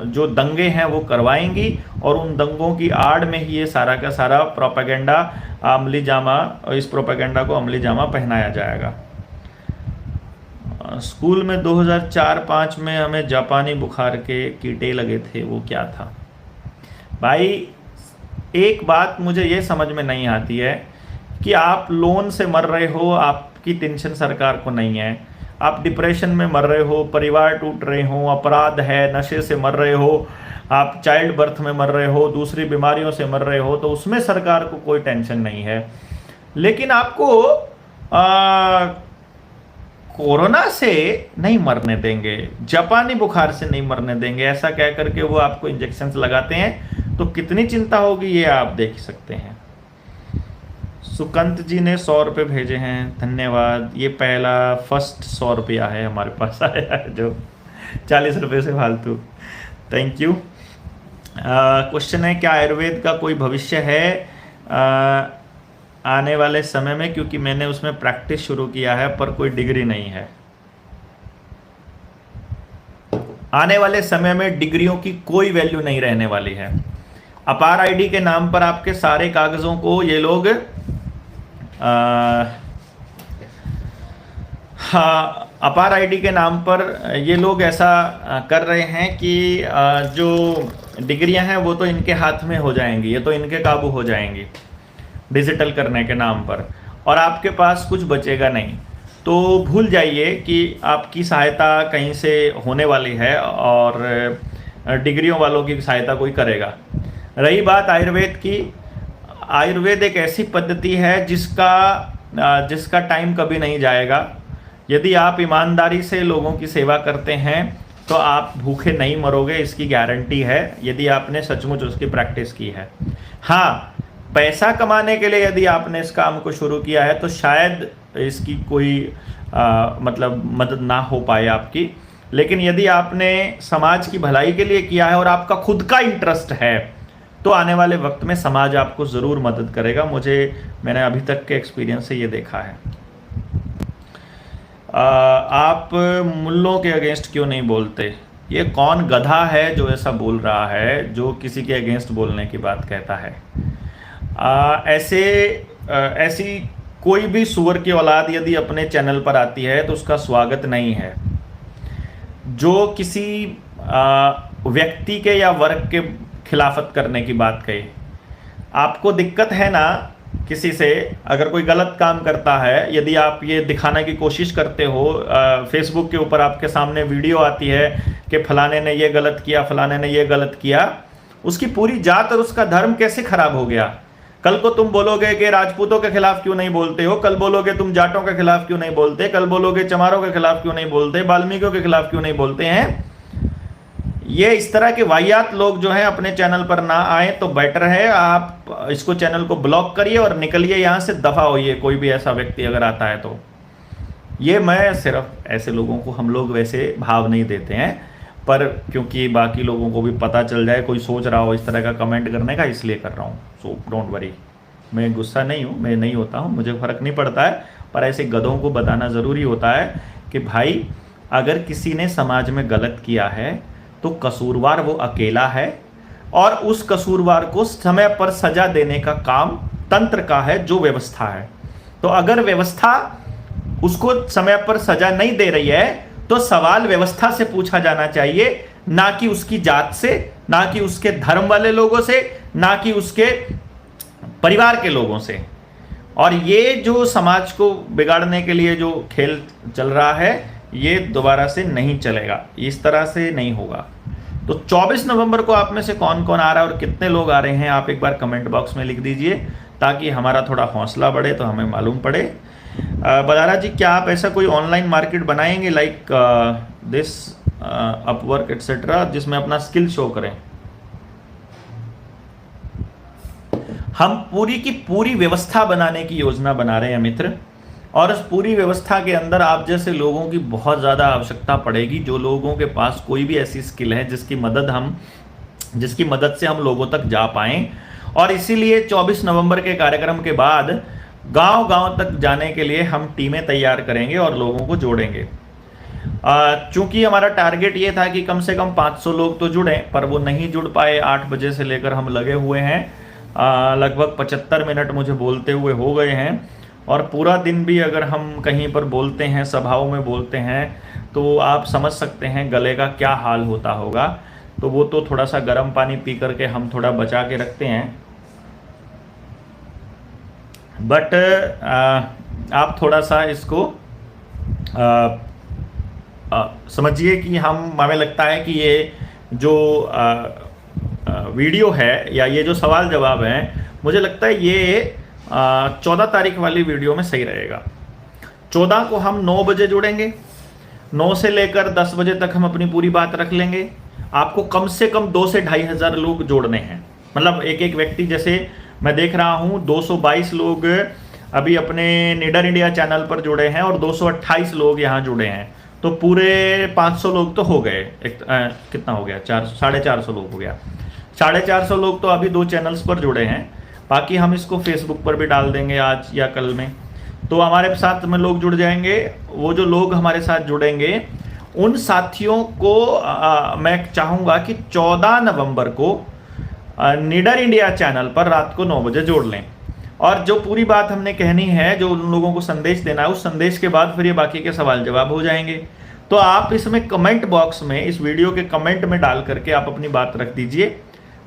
जो दंगे हैं वो करवाएंगी, और उन दंगों की आड़ में ही ये सारा का सारा प्रोपेगेंडा अमली जामा, इस प्रोपेगेंडा को अमली जामा पहनाया जाएगा। स्कूल में 2004-05 में हमें जापानी बुखार के कीड़े लगे थे, वो क्या था? भाई, एक बात मुझे ये समझ में नहीं आती है कि आप लोन से मर रहे हो, आपकी टेंशन सरकार को नहीं है, आप डिप्रेशन में मर रहे हो, परिवार टूट रहे हो, अपराध है, नशे से मर रहे हो, आप चाइल्ड बर्थ में मर रहे हो, दूसरी बीमारियों से मर रहे हो, तो उसमें सरकार को कोई टेंशन नहीं है। लेकिन आपको कोरोना से नहीं मरने देंगे, जापानी बुखार से नहीं मरने देंगे, ऐसा कह करके वो आपको इंजेक्शंस लगाते हैं, तो कितनी चिंता होगी ये आप देख सकते हैं। सुकंत जी ने 100 रुपये भेजे हैं, धन्यवाद। ये पहला फर्स्ट 100 रुपया है हमारे पास आया है, जो 40 रुपये से फालतू। Thank you. क्वेश्चन है, क्या आयुर्वेद का कोई भविष्य है आने वाले समय में? क्योंकि मैंने उसमें प्रैक्टिस शुरू किया है पर कोई डिग्री नहीं है। आने वाले समय में डिग्रियों की कोई वैल्यू नहीं रहने वाली है। अपार आईडी के नाम पर आपके सारे कागजों को ये लोग अपार आईडी के नाम पर ये लोग ऐसा कर रहे हैं कि जो डिग्रियां हैं वो तो इनके हाथ में हो जाएंगी, ये तो इनके काबू हो जाएंगी डिजिटल करने के नाम पर, और आपके पास कुछ बचेगा नहीं। तो भूल जाइए कि आपकी सहायता कहीं से होने वाली है और डिग्रियों वालों की सहायता कोई करेगा। रही बात आयुर्वेद की, आयुर्वेद एक ऐसी पद्धति है जिसका जिसका टाइम कभी नहीं जाएगा। यदि आप ईमानदारी से लोगों की सेवा करते हैं तो आप भूखे नहीं मरोगे, इसकी गारंटी है, यदि आपने सचमुच उसकी प्रैक्टिस की है। हाँ, पैसा कमाने के लिए यदि आपने इस काम को शुरू किया है तो शायद इसकी कोई मतलब मदद ना हो पाए आपकी, लेकिन यदि आपने समाज की भलाई के लिए किया है और आपका खुद का इंटरेस्ट है तो आने वाले वक्त में समाज आपको ज़रूर मदद करेगा। मैंने अभी तक के एक्सपीरियंस से ये देखा है। आप मुल्लों के अगेंस्ट क्यों नहीं बोलते? ये कौन गधा है जो ऐसा बोल रहा है, जो किसी के अगेंस्ट बोलने की बात कहता है? ऐसी कोई भी सूअर की औलाद यदि अपने चैनल पर आती है तो उसका स्वागत नहीं है। जो किसी व्यक्ति के या वर्ग के खिलाफत करने की बात कहे, आपको दिक्कत है ना किसी से, अगर कोई गलत काम करता है, यदि आप ये दिखाने की कोशिश करते हो, फेसबुक के ऊपर आपके सामने वीडियो आती है कि फलाने ने ये गलत किया, फलाने ने ये गलत किया, उसकी पूरी जात और उसका धर्म कैसे खराब हो गया? कल को तुम बोलोगे कि राजपूतों के खिलाफ क्यों नहीं बोलते हो, कल बोलोगे तुम जाटों के खिलाफ क्यों नहीं बोलते, कल बोलोगे चमारों के खिलाफ क्यों नहीं बोलते, वाल्मीकियों के खिलाफ क्यों नहीं बोलते हैं। ये इस तरह के वाहियात लोग जो हैं अपने चैनल पर ना आए तो बेटर है। आप इसको चैनल को ब्लॉक करिए और निकलिए यहाँ से, दफा होइए। कोई भी ऐसा व्यक्ति अगर आता है तो ये, मैं सिर्फ ऐसे लोगों को, हम लोग वैसे भाव नहीं देते हैं, पर क्योंकि बाकी लोगों को भी पता चल जाए, कोई सोच रहा हो इस तरह का कमेंट करने का, इसलिए कर रहा हूँ। सो डोंट वरी, मैं गुस्सा नहीं हूँ, मैं नहीं होता हूँ, मुझे फ़र्क नहीं पड़ता है, पर ऐसे गधों को बताना ज़रूरी होता है कि भाई अगर किसी ने समाज में गलत किया है तो कसूरवार वो अकेला है और उस कसूरवार को समय पर सजा देने का काम तंत्र का है, जो व्यवस्था है। तो अगर व्यवस्था उसको समय पर सजा नहीं दे रही है तो सवाल व्यवस्था से पूछा जाना चाहिए, ना कि उसकी जात से, ना कि उसके धर्म वाले लोगों से, ना कि उसके परिवार के लोगों से। और ये जो समाज को बिगाड़ने के लिए जो खेल चल रहा है, ये दोबारा से नहीं चलेगा, इस तरह से नहीं होगा। तो 24 नवंबर को आप में से कौन कौन आ रहा है और कितने लोग आ रहे हैं, आप एक बार कमेंट बॉक्स में लिख दीजिए, ताकि हमारा थोड़ा हौसला बढ़े, तो हमें मालूम पड़े। बदारा जी, क्या आप ऐसा कोई ऑनलाइन मार्केट बनाएंगे लाइक दिस अपवर्क एटसेट्रा, जिसमें अपना स्किल शो करें? हम पूरी की पूरी व्यवस्था बनाने की योजना बना रहे हैं मित्र, और इस पूरी व्यवस्था के अंदर आप जैसे लोगों की बहुत ज़्यादा आवश्यकता पड़ेगी, जो लोगों के पास कोई भी ऐसी स्किल है जिसकी मदद से हम लोगों तक जा पाएं। और इसीलिए 24 नवंबर के कार्यक्रम के बाद गांव-गांव तक जाने के लिए हम टीमें तैयार करेंगे और लोगों को जोड़ेंगे। चूंकि हमारा टारगेट ये था कि कम से कम 500 लोग तो जुड़ें, पर वो नहीं जुड़ पाए। 8 बजे से लेकर हम लगे हुए हैं, लगभग 75 मिनट मुझे बोलते हुए हो गए हैं, और पूरा दिन भी अगर हम कहीं पर बोलते हैं, सभाओं में बोलते हैं, तो आप समझ सकते हैं गले का क्या हाल होता होगा। तो वो तो थोड़ा सा गर्म पानी पी करके हम थोड़ा बचा के रखते हैं, बट आप थोड़ा सा इसको समझिए कि हमें लगता है कि ये जो वीडियो है या ये जो सवाल जवाब हैं, मुझे लगता है ये 14 तारीख वाली वीडियो में सही रहेगा। 14 को हम 9 बजे जुड़ेंगे, 9 से लेकर 10 बजे तक हम अपनी पूरी बात रख लेंगे। आपको कम से कम 2 से 2,500 लोग जोड़ने हैं, मतलब एक एक व्यक्ति। जैसे मैं देख रहा हूँ 222 लोग अभी अपने निडर इंडिया चैनल पर जुड़े हैं और 228 लोग यहाँ जुड़े हैं, तो पूरे 500 लोग तो हो गए। कितना हो गया? 450 लोग हो गया। 450 लोग तो अभी 2 चैनल्स पर जुड़े हैं, बाकी हम इसको फेसबुक पर भी डाल देंगे आज या कल में, तो हमारे साथ में लोग जुड़ जाएंगे। वो जो लोग हमारे साथ जुड़ेंगे उन साथियों को मैं चाहूँगा कि 14 नवंबर को निडर इंडिया चैनल पर रात को 9 बजे जोड़ लें, और जो पूरी बात हमने कहनी है, जो उन लोगों को संदेश देना है, उस संदेश के बाद फिर ये बाकी के सवाल जवाब हो जाएंगे। तो आप इसमें कमेंट बॉक्स में, इस वीडियो के कमेंट में डाल करके आप अपनी बात रख दीजिए,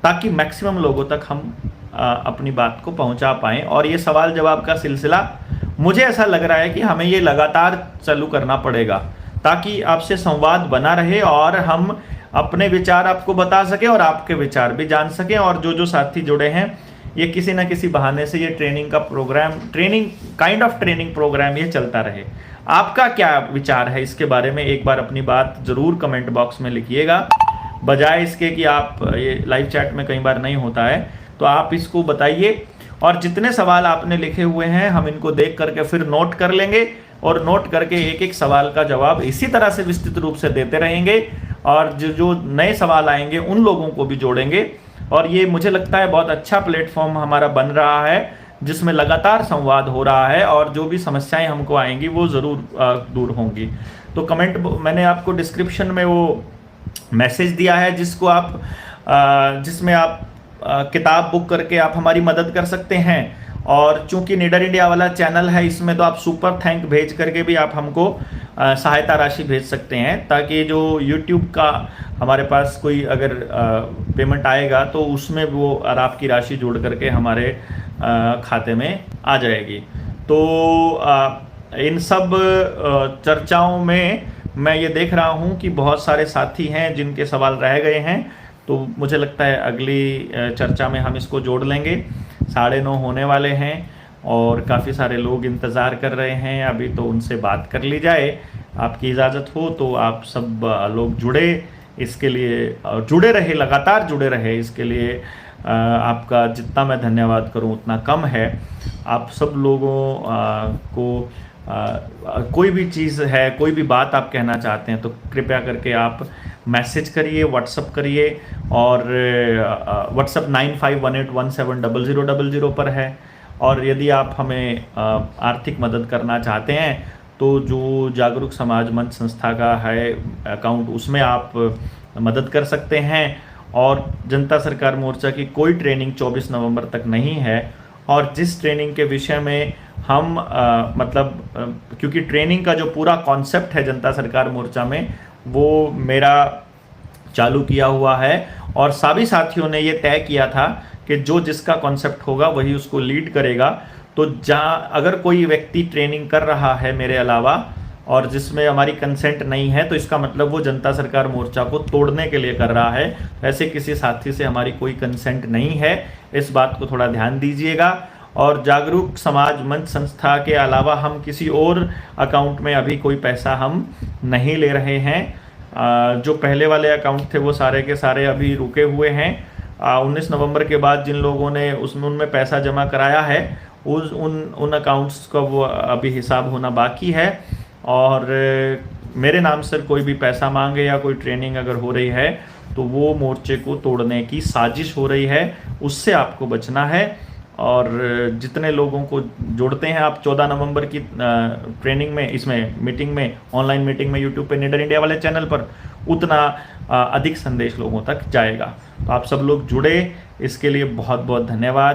ताकि मैक्सिमम लोगों तक हम अपनी बात को पहुंचा पाएं। और ये सवाल जवाब का सिलसिला मुझे ऐसा लग रहा है कि हमें ये लगातार चालू करना पड़ेगा, ताकि आपसे संवाद बना रहे और हम अपने विचार आपको बता सकें और आपके विचार भी जान सकें। और जो जो साथी जुड़े हैं ये किसी ना किसी बहाने से ये ट्रेनिंग का programme, training kind of training programme ये चलता रहे। आपका क्या विचार है इसके बारे में, एक बार अपनी बात ज़रूर कमेंट बॉक्स में लिखिएगा। बजाय इसके कि आप, ये लाइव चैट में कई बार नहीं होता है, तो आप इसको बताइए। और जितने सवाल आपने लिखे हुए हैं हम इनको देख करके फिर नोट कर लेंगे, और नोट करके एक एक सवाल का जवाब इसी तरह से विस्तृत रूप से देते रहेंगे, और जो नए सवाल आएंगे उन लोगों को भी जोड़ेंगे। और ये मुझे लगता है बहुत अच्छा प्लेटफॉर्म हमारा बन रहा है, जिसमें लगातार संवाद हो रहा है, और जो भी समस्याएं हमको आएंगी वो ज़रूर दूर होंगी। तो कमेंट, मैंने आपको डिस्क्रिप्शन में वो मैसेज दिया है जिसको आप जिसमें आप किताब बुक करके आप हमारी मदद कर सकते हैं। और चूंकि निडर इंडिया वाला चैनल है, इसमें तो आप सुपर थैंक भेज करके भी आप हमको सहायता राशि भेज सकते हैं, ताकि जो यूट्यूब का हमारे पास कोई अगर पेमेंट आएगा तो उसमें वो और आपकी राशि जोड़ करके हमारे खाते में आ जाएगी। तो इन सब चर्चाओं में मैं ये देख रहा हूँ कि बहुत सारे साथी हैं जिनके सवाल रह गए हैं, तो मुझे लगता है अगली चर्चा में हम इसको जोड़ लेंगे। 9:30 होने वाले हैं और काफ़ी सारे लोग इंतज़ार कर रहे हैं, अभी तो उनसे बात कर ली जाए। आपकी इजाज़त हो तो आप सब लोग जुड़े, इसके लिए जुड़े रहे, लगातार जुड़े रहे। इसके लिए आपका जितना मैं धन्यवाद करूं उतना कम है। आप सब लोगों को कोई भी चीज़ है, कोई भी बात आप कहना चाहते हैं तो कृपया करके आप मैसेज करिए, व्हाट्सअप करिए, और व्हाट्सअप 9518170000 पर है। और यदि आप हमें आर्थिक मदद करना चाहते हैं तो जो जागरूक समाज मंच संस्था का है अकाउंट, उसमें आप मदद कर सकते हैं। और जनता सरकार मोर्चा की कोई ट्रेनिंग 24 नवंबर तक नहीं है, और जिस ट्रेनिंग के विषय में हम क्योंकि ट्रेनिंग का जो पूरा कॉन्सेप्ट है जनता सरकार मोर्चा में, वो मेरा चालू किया हुआ है, और सभी साथियों ने ये तय किया था कि जो जिसका कॉन्सेप्ट होगा वही उसको लीड करेगा। तो जहाँ अगर कोई व्यक्ति ट्रेनिंग कर रहा है मेरे अलावा और जिसमें हमारी कंसेंट नहीं है, तो इसका मतलब वो जनता सरकार मोर्चा को तोड़ने के लिए कर रहा है। ऐसे किसी साथी से हमारी कोई कंसेंट नहीं है, इस बात को थोड़ा ध्यान दीजिएगा। और जागरूक समाज मंच संस्था के अलावा हम किसी और अकाउंट में अभी कोई पैसा हम नहीं ले रहे हैं। जो पहले वाले अकाउंट थे वो सारे के सारे अभी रुके हुए हैं। 19 नवंबर के बाद जिन लोगों ने उनमें पैसा जमा कराया है, उन अकाउंट्स का वो अभी हिसाब होना बाकी है। और मेरे नाम से कोई भी पैसा मांगे या कोई ट्रेनिंग अगर हो रही है तो वो मोर्चे को तोड़ने की साजिश हो रही है, उससे आपको बचना है। और जितने लोगों को जोड़ते हैं आप 14 नवंबर की ट्रेनिंग में, इसमें मीटिंग में, ऑनलाइन मीटिंग में यूट्यूब पे निडर इंडिया वाले चैनल पर, उतना अधिक संदेश लोगों तक जाएगा। तो आप सब लोग जुड़े, इसके लिए बहुत बहुत धन्यवाद।